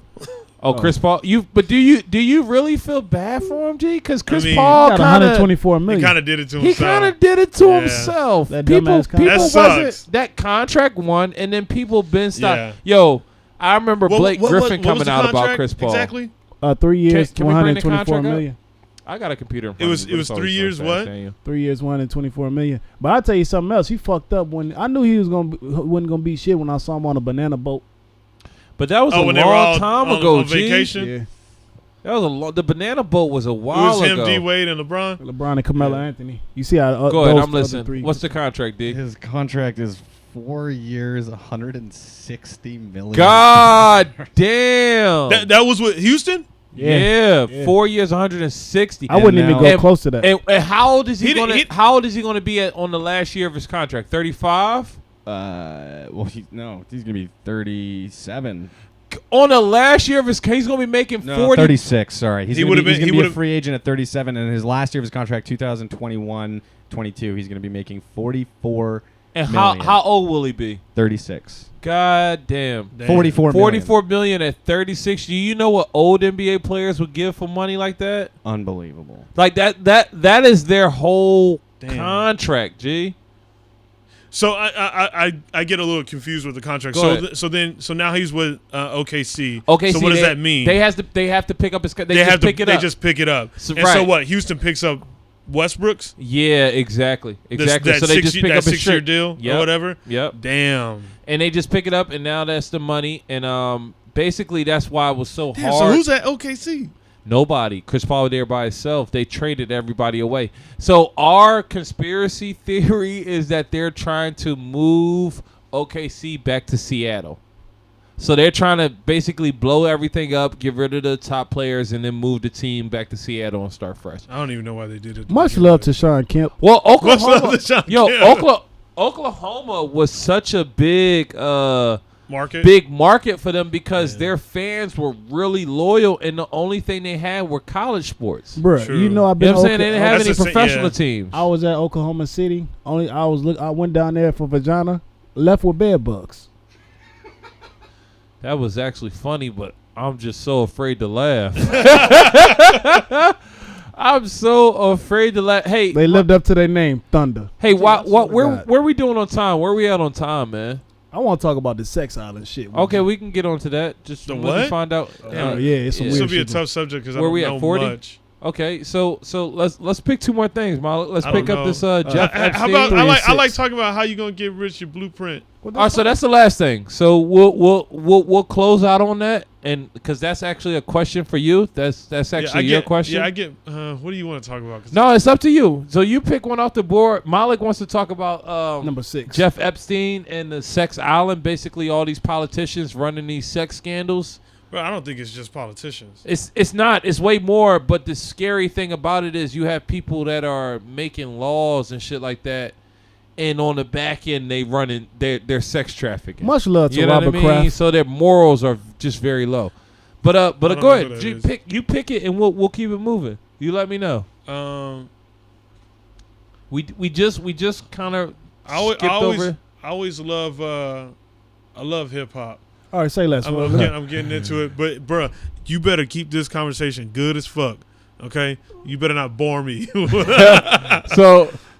Paul. Chris Paul. Do you really feel bad for him, G? Because Chris mean, Paul Got kind of 124 He million. kind of did it to he himself. kind of did it to Yeah. himself. That People dumbass contract. That wasn't sucks. that contract won, and then people been stopped. Yeah. Yo, I remember What- Blake what- Griffin what was coming the out about contract Chris Paul. Exactly. 3 years, Can we bring the 124 contract up? million. I got a computer in front It was of me, but it's 3 always years. so What? fast, ain't you? 3 years, 124 million. But I'll tell you something else. He fucked up when I knew he wasn't gonna be shit when I saw him on a banana boat. But that was Oh, a when they were all long time on- ago, on G. vacation? That was the banana boat was a It while was him, ago. D Wade, and LeBron. LeBron and Carmelo Anthony. You see how Go ahead, those I'm other listening. three- What's the contract, D? His contract is 4 years, 160 million. God damn. That was with Houston. Yeah, Yeah. 4 years, 160. I wouldn't even now- go And- close to that. And how old is he He didn't- going? he- How old is he going to be on the last year of his contract? 35. Well, he's gonna be 37. On the last year of his, he's going to be making No, 40. 36. Sorry, He he's would've gonna been- he be a would've- free agent at 37, and his last year of his contract, 2021-22, he's gonna be making 44. And million. how old will he be? 36. God damn. Damn. 44 million. 44 million at 36. Do you know what old NBA players would give for money like that? Unbelievable. Like that is their whole Damn. contract, G. So I get a little confused with the contract. Go ahead. So now he's with OKC. Okay, So see, what does they- that mean? They have to pick up his. They They just pick it they up. just pick it up. So- and so right. what? Houston picks up Westbrook's. Yeah, exactly. That So they just pick up his 6-year shirt. deal Yep. or whatever. Yep. Damn. And they just pick it up, and now that's the money. And basically that's why it was so Damn. hard. So who's at OKC? Nobody. Chris Paul was there by himself. They traded everybody away. So our conspiracy theory is that they're trying to move OKC back to Seattle So they're trying to basically blow everything up, get rid of the top players, and then move the team back to Seattle and start fresh. I don't even know why they did it. Much love to Sean Kemp. Well, Much love Oklahoma, to Sean yo, Kemp. Oklahoma was such a big market for them because their fans were really loyal, and the only thing they had were college sports. Bruh, True. you know I've You been. know what I'm saying? They didn't have That's any the professional teams. I was at Oklahoma City. I went down there for vagina. Left with bed bugs. That was actually funny, but I'm just so afraid to laugh. I'm so afraid to laugh. Hey, They lived up to their name, Thunder. hey, I swear to God. where we doing on time? Where we at on time, man? I want to talk about the sex island shit. Okay, we can get onto that. Just The let me what? find out. Yeah, it's some This weird will be a shit. tough subject because I Where don't we at, know 40? much. Okay, so let's pick two more things, Malik. Let's I pick don't up know. this Jeff Epstein. How about Three and I like six. talking about how you gonna get rich, your blueprint. What All right, so that's the last thing. So we'll close out on that, and because that's actually a question for you. That's actually your question. Yeah, I get. What do you want to talk about? 'Cause No, it's up to you. So you pick one off the board. Malik wants to talk about number 6. Jeff Epstein and the sex island. Basically, all these politicians running these sex scandals. Bro, I don't think it's just politicians. It's not. It's way more. But the scary thing about it is you have people that are making laws and shit like that, and on the back end they running their sex trafficking. Much love to You know Robert what I mean? Kraft. So their morals are just very low. But I don't go know who ahead. that G, is. pick it and we'll keep it moving. You let me know. We just kind of skipped over. I always love. I love hip hop. All right, say less. I'm getting into it, but bruh, you better keep this conversation good as fuck. Okay, you better not bore me.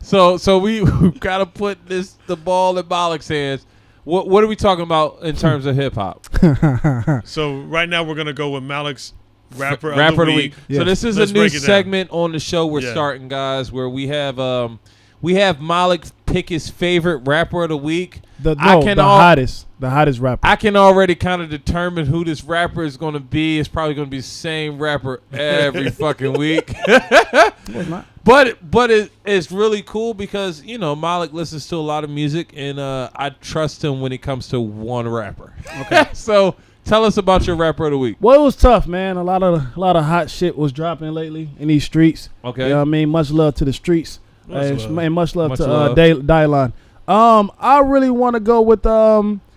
So we gotta put the ball in Malik's hands. What are we talking about in terms of hip hop? So right now we're gonna go with Malik's rapper of the week. week. Yes. So this is Let's a new break it down. segment on the show we're Yeah. starting, guys, where we have Malik pick his favorite rapper of the week. The hottest rapper. I can already kind of determine who this rapper is going to be. It's probably going to be the same rapper every fucking week. It's not. But it's really cool because, you know, Malik listens to a lot of music, and I trust him when it comes to one rapper. Okay. So tell us about your rapper of the week. Well, it was tough, man. A lot of hot shit was dropping lately in these streets. Okay. You know what I mean? Much love to the streets. Much love. And much love Much to love. Dylon. I really want to go with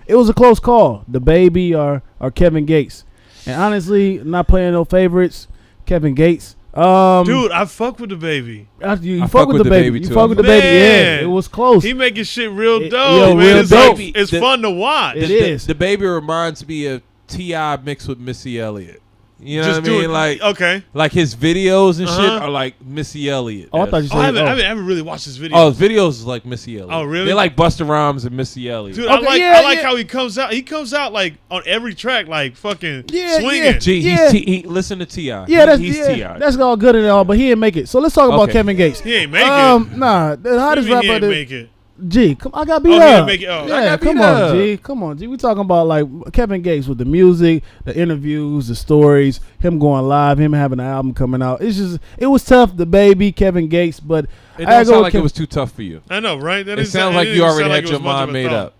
it was a close call, the baby or Kevin Gates. And honestly, not playing no favorites, Kevin Gates. Dude, I fuck with the baby. You fuck with the baby. You too. fuck with the baby. Man. Yeah, it was close. He making shit real Yo, dope, man. real It's, dope. like, it's fun to watch. It is. The baby reminds me of T.I. mixed with Missy Elliott. You know Just what I mean? do it. Like, Okay. like his videos and shit Uh-huh. are like Missy Elliott. Oh, I thought you Oh, I said. haven't really watched this video. Oh, his videos is like Missy Elliott. Oh, really? They like Busta Rhymes and Missy Elliott. Dude, Okay, I like yeah. how he comes out. He comes out like on every track, like fucking Yeah, swinging. yeah. Gee, Yeah. he listen to T.I. Yeah, he's yeah, T.I. that's all good and all, but he didn't make it. So let's talk about Okay. Kevin Gates. He ain't make it. Nah, the hottest He rapper. didn't make it. G, come, I got beat Oh, he up. didn't make it. Oh. I Yeah, got beat come up. on, G. Come on, G. We talking about like Kevin Gates with the music, the interviews, the stories, him going live, him having an album coming out. It was tough. The baby, Kevin Gates, but It I don't go sound with like it was too tough for you. I know, right? That It didn't sounds sound- like it you didn't already sound had it your was much of mind a made thought. up.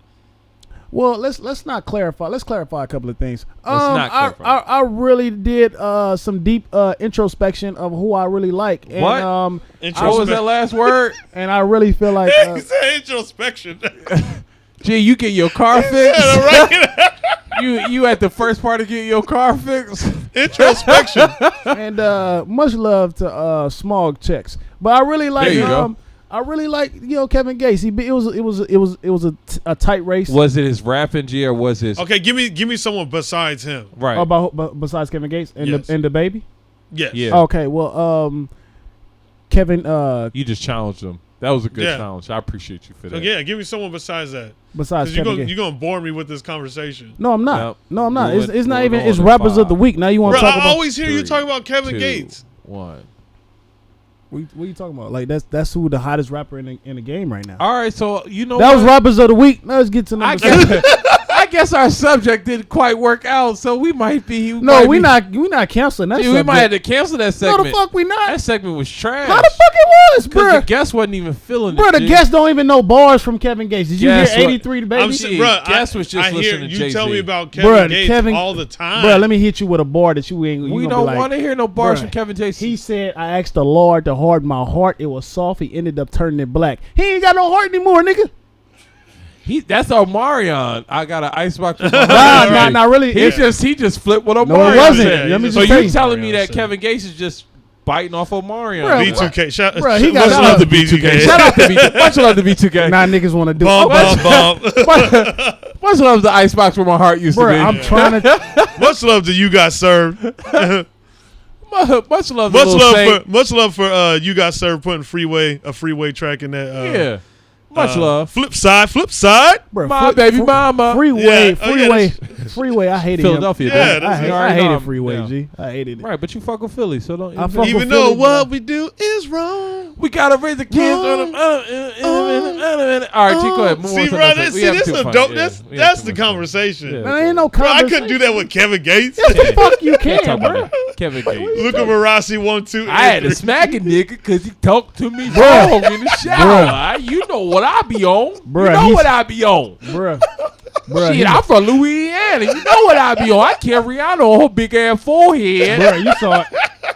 Well, let's not clarify. Let's clarify a couple of things. not clarify. I really did some deep introspection of who I really like. And, What? What was that last word? And I really feel like He said introspection. Gee, you get your car fixed. Yeah, right? You at the first part of getting your car fixed. Introspection. and much love to Small Checks. But I really like There you go. I really like Kevin Gates. It was a tight race. Was it his rapping, G, or was his Okay, give me someone besides him. right? Besides Kevin Gates and Yes. the baby. Yes. Yeah. Okay, well Kevin You just challenged him. That was a good Yeah. challenge. I appreciate you for So that. yeah, give me someone besides that. besides Because Kevin Gates. you're gonna bore me with this conversation. No, I'm not. Yep. No, I'm not. Moving- It's not moving even. on It's to rappers of the 5. week. Now you want Bro, to talk I about? always hear you three, talk about Kevin 2, Gates. 1. What are you talking about? Like that's who the hottest rapper in the game right now. All right, so you know That was what? rappers of the week. Now let's get to number 7. I guess our subject didn't quite work out, so we might be. No, we not canceling that. We might have to cancel that segment. No, the fuck we not. That segment was trash. How the fuck it was, bro? The guest wasn't even feeling bro, it. the guest don't even know bars from Kevin Gates. Did you hear Guess what? 83 the baby? Guest was just listening to you Jay-Z. tell me about Kevin Gates Kevin, all the time. Bro, let me hit you with a bar that you ain't. We don't want to hear no bars from Kevin Gates. He said, I asked the Lord to harden my heart. It was soft. He ended up turning it black. He ain't got no heart anymore, nigga. That's Omarion. I got an icebox. Nah, really. He just flipped what Omarion No, it wasn't. said. Let me just So tell you you. telling me that Kevin Gates is just biting off Omarion? Bro, B2K. Bro, he much got love to B2K. Shout out to B2K. Much love to B2K. Nah, niggas want to do Bump, bump, bump. Much love to the icebox where my heart used to be. I'm trying to. Much love to You Got Served. Much love to Much love for You Got Served putting a freeway track in that. Yeah. Much love. Flip side. Bro, My baby mama. Freeway. Yeah, I hated Philadelphia. him. Yeah, that's I hated right. Freeway, Yeah. G. I hated it. Right, but you fuck with Philly, so don't. I fuck Even with though Philly, what bro. we do is wrong. We gotta raise the kids on them. All right, G, go ahead. Move on See, to bro, the next. We having this too is fun. dope. Yeah, That's we having the too much fun. conversation. Yeah. Man, ain't no Bro, I conversation. couldn't do that with Kevin Gates. Yes, the fuck you Can't talk can, about bro. that. Kevin Gates. Luca Marassi 1, 2. I had to smack a nigga because he talked to me wrong in the shower. You know what I be on. Bruh, You know he's- what I be on. Bruh. Shit, I'm from Louisiana. You know what I be on. I carry Rihanna on her big ass forehead. Bro, you saw it.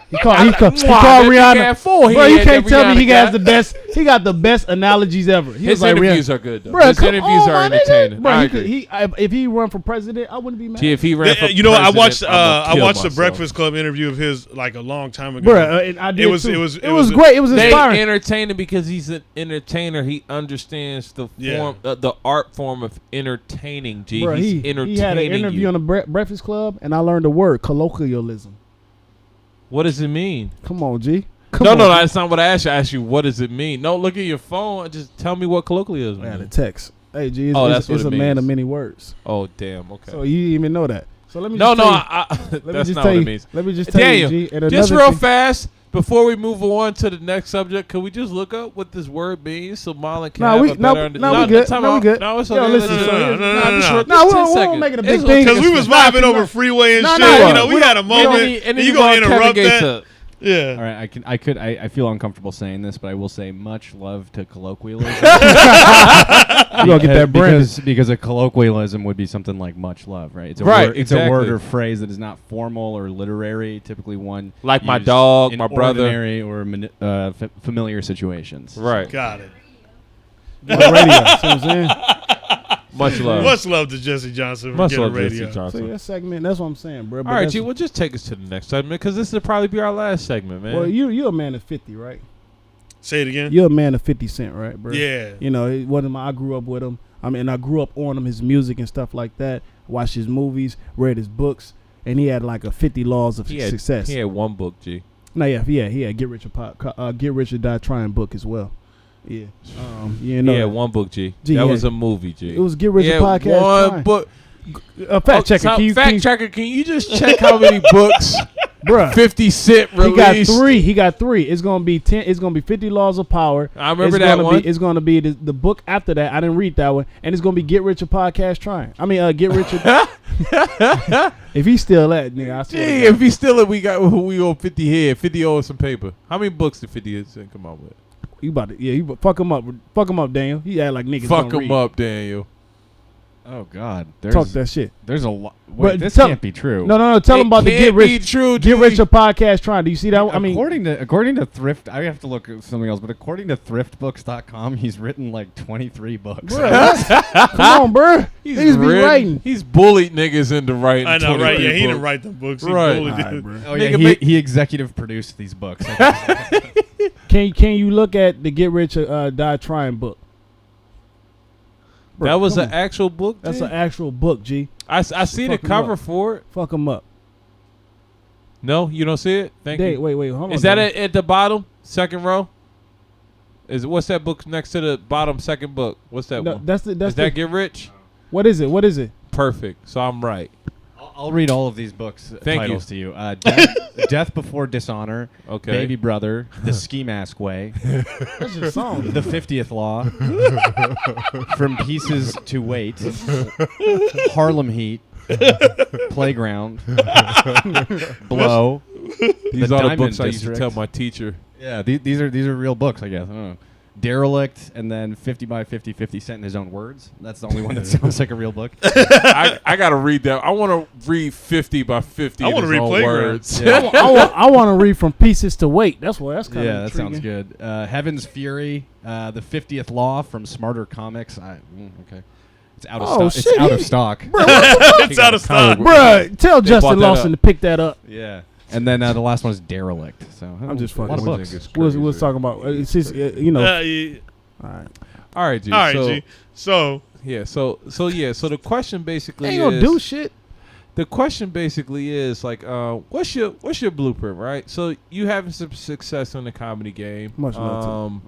He called that Rihanna. big ass forehead Bro, you can't that tell me he Rihanna has got. the best. He got the best analogies ever. He His was like, interviews Rihanna. are good, though. Bro, His come interviews on, are my nigga. entertaining. Bro, I he agree. if he run for president, I wouldn't be mad. Gee, if he ran for You know what? I watched president, I'ma I kill watched the myself. Breakfast Club interview of his like a long time ago. Bro, and I did It was- too. it was- It was great. It was They inspiring. entertain him because he's an entertainer. He understands the form, the art form of entertaining. G, Bro, he's he entertaining had an interview you. on the Breakfast Club, and I learned a word: colloquialism. What does it mean? Come on, G. No, G. that's not what I asked you. I asked you, what does it mean? No, look at your phone and just tell me what colloquialism I had a means. text. Hey, G, it's, Oh, it's, that's what it's it a man means. of many words. Oh, damn. Okay. So you didn't even know that. So let me no, just tell you, that's let me not just what tell it you. means. Let me just tell Daniel, you, G. And just another real thing- fast, before we move on to the next subject, could we just look up what this word means so Marlon can Nah, have we- a no, better no, understanding? we good. Time No, we out. good. No, it's Yo, okay. listen, Let's so- just- no, just no. for- No, just we 10 don't seconds. make it a It's big okay. thing. Because we was vibing over Nah, Freeway and nah, shit. nah. You know, we had a moment. And then you you gonna brought Kevin interrupt Gates that? up. Yeah. All right, I feel uncomfortable saying this, but I will say much love to colloquialism. You gonna get that brand. because a colloquialism would be something like much love, right? It's a Right, word, It's a word exactly. or phrase that is not formal or literary. Typically, one Like my used dog, in my brother. ordinary or familiar situations. Right. Got it. On the radio. See what I'm saying? Much love. Much love to Jesse Johnson for Much getting love, radio. Jesse So Johnson. that segment, that's what I'm saying, bro. But All right, that's- G, well, just take us to the next segment because this will probably be our last segment, man. Well, you're a man of 50, right? Say it again. You're a man of 50 Cent, right, bro? Yeah. You know, it wasn't I grew up with him. I mean, I grew up on him, his music and stuff like that. Watched his movies, read his books, and he had like a 50 Laws of Success. He had one book, G. No, yeah, he had Get Rich or Die Trying book as well. Yeah, you know, He had one book, G. G, that yeah. was a movie, G. it was Get Rich He or had Podcast. one Trying. book. Fact checker, can you, Checker, can you just check how many books bruh? 50 Cent He released? got 3. He got 3. It's gonna be 10. It's gonna be 50 Laws of Power. I remember It's that gonna one. Be, it's gonna be the book after that. I didn't read that one, and it's gonna be Get Rich or Podcast Trying. I mean, Get Rich. If he's still at, nigga, I swear. to Gee, God. if he's still we owe 50 here, 50 owes some paper. How many books did 50 Cent come out with? You about to, you fuck him up, Daniel. He act like niggas Fuck don't him read. up, Daniel. Oh God, Talk that shit. There's a lot. But Wait, this tell- can't be true. No. Tell him about the Get Rich. True, Get Rich or Podcast Trying. Do you see that? I mean, according to Thrift, I have to look at something else. But according to ThriftBooks.com, he's written like 23 books. bruh, come on, bro. He's Niggas be written- writing. He's bullied niggas into writing. I know, right? 23 Yeah, he didn't books. write them books. He Right. bullied Alright, it. bro. Oh yeah, Nigga make- he executive produced these books. Can you look at the Get Rich or Die Trying book? Bro, That was come an on. actual book. That's G? an actual book, G. I see the Fuck him cover up. for it. Fuck him up. No, you don't see it. Thank you. Wait, hold on. Is that Dave. at the bottom, second row? What's that book next to the bottom second book? What's that No, one? that's Is the. that Get Rich? What is it? Perfect. So I'm right. I'll read all of these books titles to you. Death Before Dishonor, Okay. Baby Brother, The Ski Mask Way, That's your song. The 50th Law, From Pieces to Weight, Harlem Heat, Playground, Blow. These The are the Diamond books I used to District. tell my teacher. Yeah, these are real books, I guess. I don't know. Derelict, and then 50 by 50, 50 Cent in his own words. That's the only one that sounds like a real book. I got to read that. I want to read 50 by 50 I in wanna his read own Playground. words. Yeah. I want to read From Pieces to Weight. That's that's kind of Yeah, that sounds good. Heaven's Fury, The 50th Law from Smarter Comics. Okay. It's out of Oh, stock. shit, It's out of he- stock. It's out of stock. Bruh, tell They Justin bought that Lawson up. to pick that up. Yeah. And then the last one is Derelict. So I'm just a lot of fucking books. It's We'll crazy. talk about it's just you know. Yeah. All right. All right, G. All right, so, G. So Yeah, so the question basically Ain't is gonna do shit. the question basically is like what's your blueprint, right? So you having some success in the comedy game. Much love to You know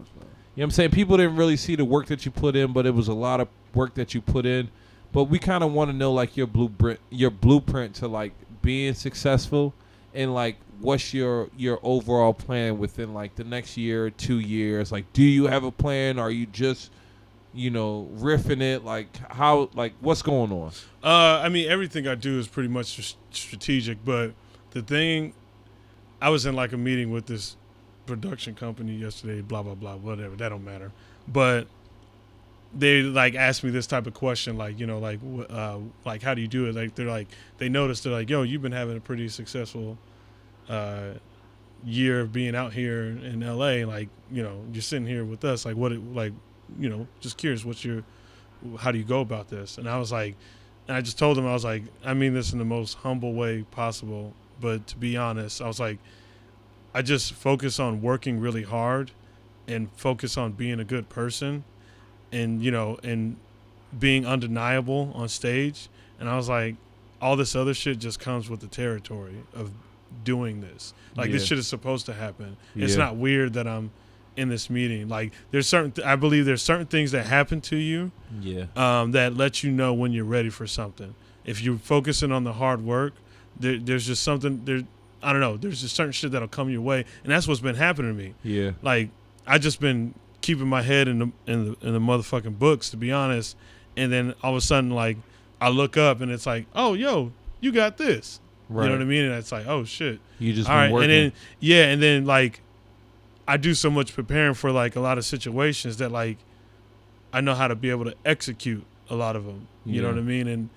what I'm saying? People didn't really see the work that you put in, but it was a lot of work that you put in. But we kind of want to know like your blueprint to like being successful, and like what's your overall plan within like the next year or 2 years? Like, do you have a plan? Or are you just riffing it? Like how, like what's going on? I mean, everything I do is pretty much strategic, but the thing, I was in like a meeting with this production company yesterday, blah, blah, blah, whatever, that don't matter. But they like asked me this type of question, like, like how do you do it? Like, they noticed, they're like, yo, you've been having a pretty successful year of being out here in LA. Like, you're sitting here with us. Like, just curious, how do you go about this? And I was like, and I just told them, I was like, I mean this in the most humble way possible. But to be honest, I was like, I just focus on working really hard and focus on being a good person and, and being undeniable on stage. And I was like, all this other shit just comes with the territory of doing this. Like, this shit is supposed to happen. It's not weird that I'm in this meeting. Like, I believe there's certain things that happen to you that let you know when you're ready for something. If you're focusing on the hard work, there's just something there. I don't know. There's just certain shit that'll come your way, and that's what's been happening to me. Yeah. Like, I just been keeping my head in the motherfucking books, to be honest. And then all of a sudden, like, I look up and it's like, oh, yo, you got this. Right. You know what I mean? And it's like, oh shit. You just all been right. working. And then like, I do so much preparing for like a lot of situations that like, I know how to be able to execute a lot of them. You know what I mean? And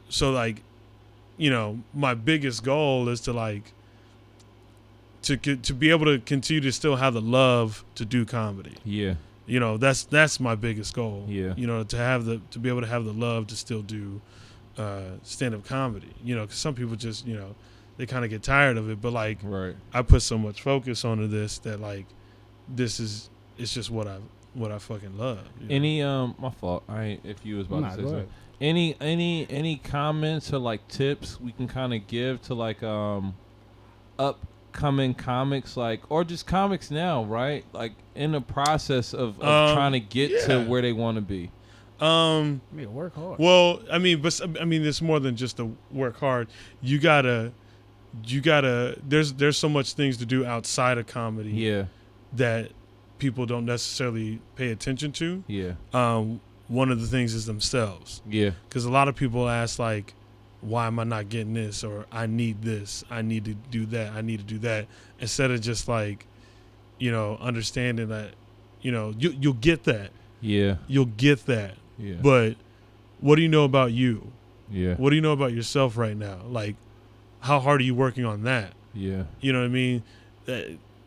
so like, my biggest goal is to like to be able to continue to still have the love to do comedy. Yeah. That's my biggest goal. Yeah. To be able to have the love to still do stand-up comedy. Because some people just they kind of get tired of it. But like, right. I put so much focus onto this that like, it's just what I fucking love. Any my fault. If you was about to say something. Any comments or like tips we can kind of give to like upcoming comics, like, or just comics now, right? Like in the process of trying to get to where they want to be. Work hard. Well, I mean, it's more than just the work hard. You gotta. There's so much things to do outside of comedy. Yeah. That people don't necessarily pay attention to. Yeah. One of the things is themselves. Yeah. Because a lot of people ask like, why am I not getting this? Or I need this. I need to do that. I need to do that. Instead of just like, understanding that, you'll get that. Yeah. You'll get that. Yeah. But what do you know about you? Yeah. What do you know about yourself right now? Like, how hard are you working on that? Yeah. You know what I mean?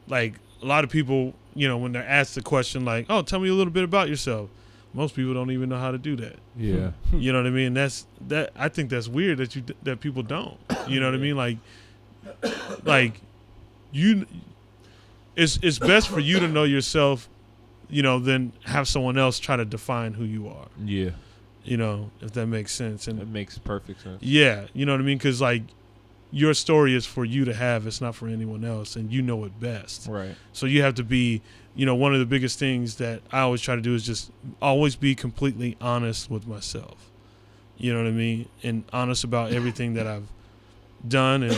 Like, a lot of people, when they're asked the question like, oh, tell me a little bit about yourself. Most people don't even know how to do that. Yeah. You know what I mean? I think that's weird that people don't. You know what I mean? Like it's best for you to know yourself, than have someone else try to define who you are. Yeah. If that makes sense. And that makes perfect sense. Yeah, you know what I mean? Because like, your story is for you to have. It's not for anyone else, and you know it best. Right. So you have to be, one of the biggest things that I always try to do is just always be completely honest with myself. You know what I mean? And honest about everything that I've done and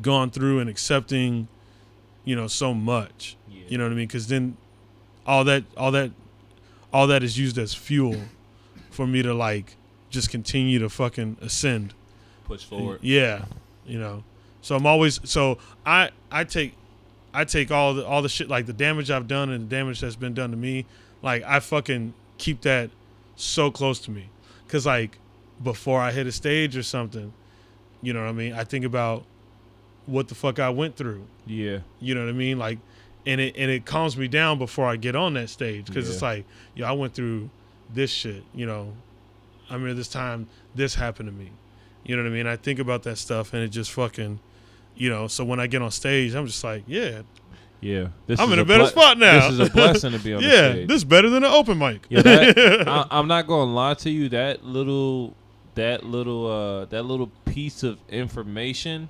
gone through and accepting, so much. Yeah. You know what I mean? Because then all that is used as fuel for me to like just continue to fucking ascend. Push forward. Yeah. So I'm always I take all the shit, like the damage I've done and the damage that's been done to me, like I fucking keep that so close to me. Cause like before I hit a stage or something, you know what I mean? I think about what the fuck I went through. Yeah. You know what I mean? Like, and it calms me down before I get on that stage. Cause it's like, I went through this shit, I remember this time this happened to me. You know what I mean? I think about that stuff and it just fucking, so when I get on stage, I'm just like, yeah. I'm in a better spot now. This is a blessing to be on the yeah, stage. this is better than an open mic. Yeah, I'm not gonna lie to you. That little piece of information,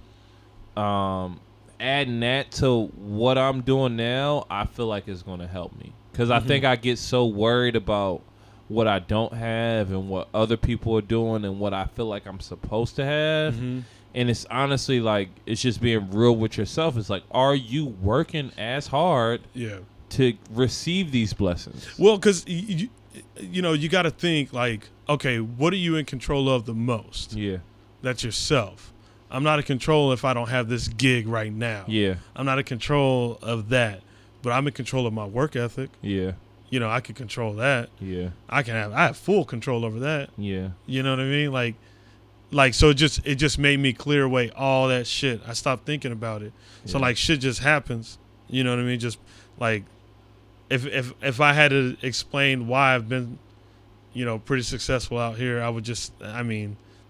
adding that to what I'm doing now, I feel like it's gonna help me. Because I think I get so worried about what I don't have and what other people are doing and what I feel like I'm supposed to have. And it's honestly like, it's just being real with yourself. It's like, are you working as hard to receive these blessings? Well, because, you got to think like, okay, what are you in control of the most? Yeah. That's yourself. I'm not in control if I don't have this gig right now. Yeah. I'm not in control of that, but I'm in control of my work ethic. Yeah. I can control that. Yeah. I have full control over that. Yeah. You know what I mean? Like so it just made me clear away all that shit. I stopped thinking about it. So like shit just happens. You know what I mean? Just like if I had to explain why I've been, pretty successful out here, I would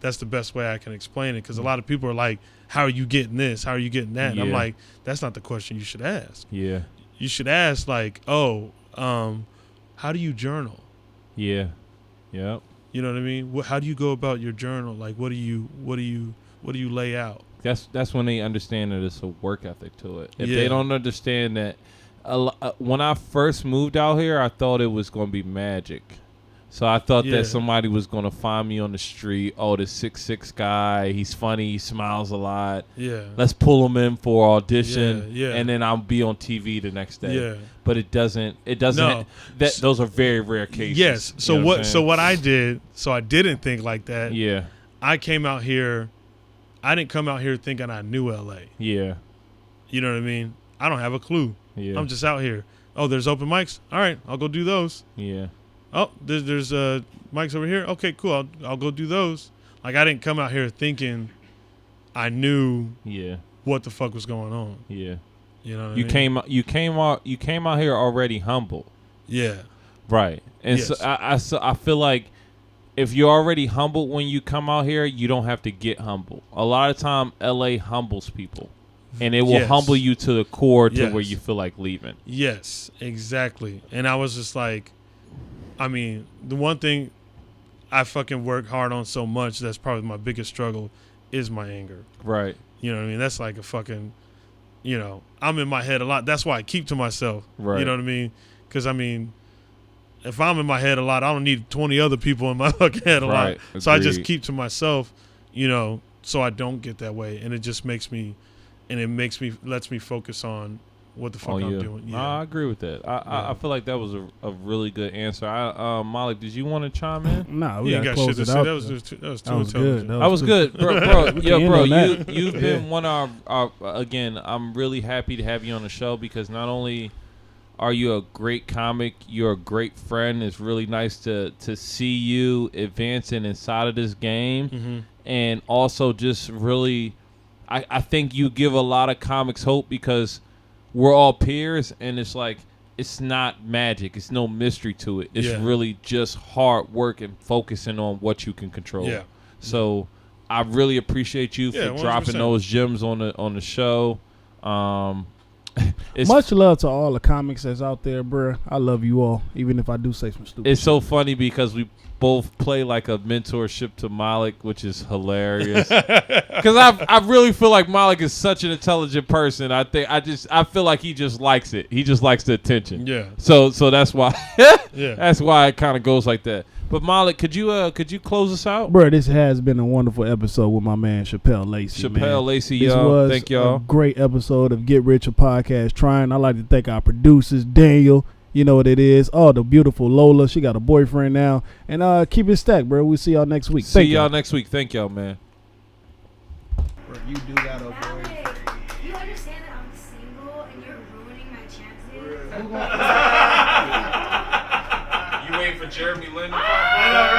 that's the best way I can explain it, because a lot of people are like, how are you getting this? How are you getting that? And I'm like, that's not the question you should ask. Yeah. You should ask like, how do you journal? Yeah. Yep. You know what I mean? How do you go about your journal? Like, what do you lay out? That's when they understand that it's a work ethic to it. If they don't understand that, when I first moved out here, I thought it was going to be magic. So I thought that somebody was going to find me on the street. Oh, this 6'6" guy, he's funny, he smiles a lot. Yeah. Let's pull him in for audition, and then I'll be on TV the next day. Yeah. But it doesn't. No. Those are very rare cases. Yes. So what I did, so I didn't think like that. Yeah. I came out here. I didn't come out here thinking I knew LA. Yeah. You know what I mean? I don't have a clue. Yeah. I'm just out here. Oh, there's open mics? All right, I'll go do those. Yeah. Oh, there's mics over here? Okay, cool. I'll go do those. Like, I didn't come out here thinking I knew what the fuck was going on. Yeah. You know what I mean? You came out here already humble. Yeah. Right. And so I feel like if you're already humble when you come out here, you don't have to get humble. A lot of time LA humbles people. And it will humble you to the core to where you feel like leaving. Yes, exactly. And I was just like, the one thing I fucking work hard on so much, that's probably my biggest struggle, is my anger. Right. You know what I mean? That's like a fucking, I'm in my head a lot. That's why I keep to myself. Right. You know what I mean? Because, if I'm in my head a lot, I don't need 20 other people in my fucking head a lot. Agreed. So I just keep to myself, so I don't get that way. And it just makes me, lets me focus on what the fuck I'm doing. Yeah. I agree with that. I feel like that was a really good answer. Malik, did you want to chime in? Nah, we got shit to say. That was too intelligent. That was good, bro. You've been one of our. Again, I'm really happy to have you on the show, because not only are you a great comic, you're a great friend. It's really nice to see you advancing inside of this game, and also just really, I think you give a lot of comics hope, because we're all peers, and it's like, it's not magic. It's no mystery to it. It's really just hard work and focusing on what you can control. Yeah. So I really appreciate you for 100%. dropping those gems on the show. Much love to all the comics that's out there, bruh. I love you all, even if I do say some stupid It's shit. so funny because we both play like a mentorship to Malik, which is hilarious. Because I really feel like Malik is such an intelligent person. I feel like he just likes it. He just likes the attention. Yeah. So that's why that's why it kind of goes like that. But Malik, could you close us out? Bro, this has been a wonderful episode with my man Shapel Lacey. Shapel Lacey, This y'all. was Thank y'all. a great episode of Get Rich, a podcast trying. I'd like to thank our producers, Daniel. You know what it is. Oh, the beautiful Lola. She got a boyfriend now. And keep it stacked, bro. We'll see y'all next week. See y'all next week. Thank y'all, man. Bro, you do got a Malik, you understand that I'm single and you're ruining my chances? You waiting for Jeremy Lin to pop?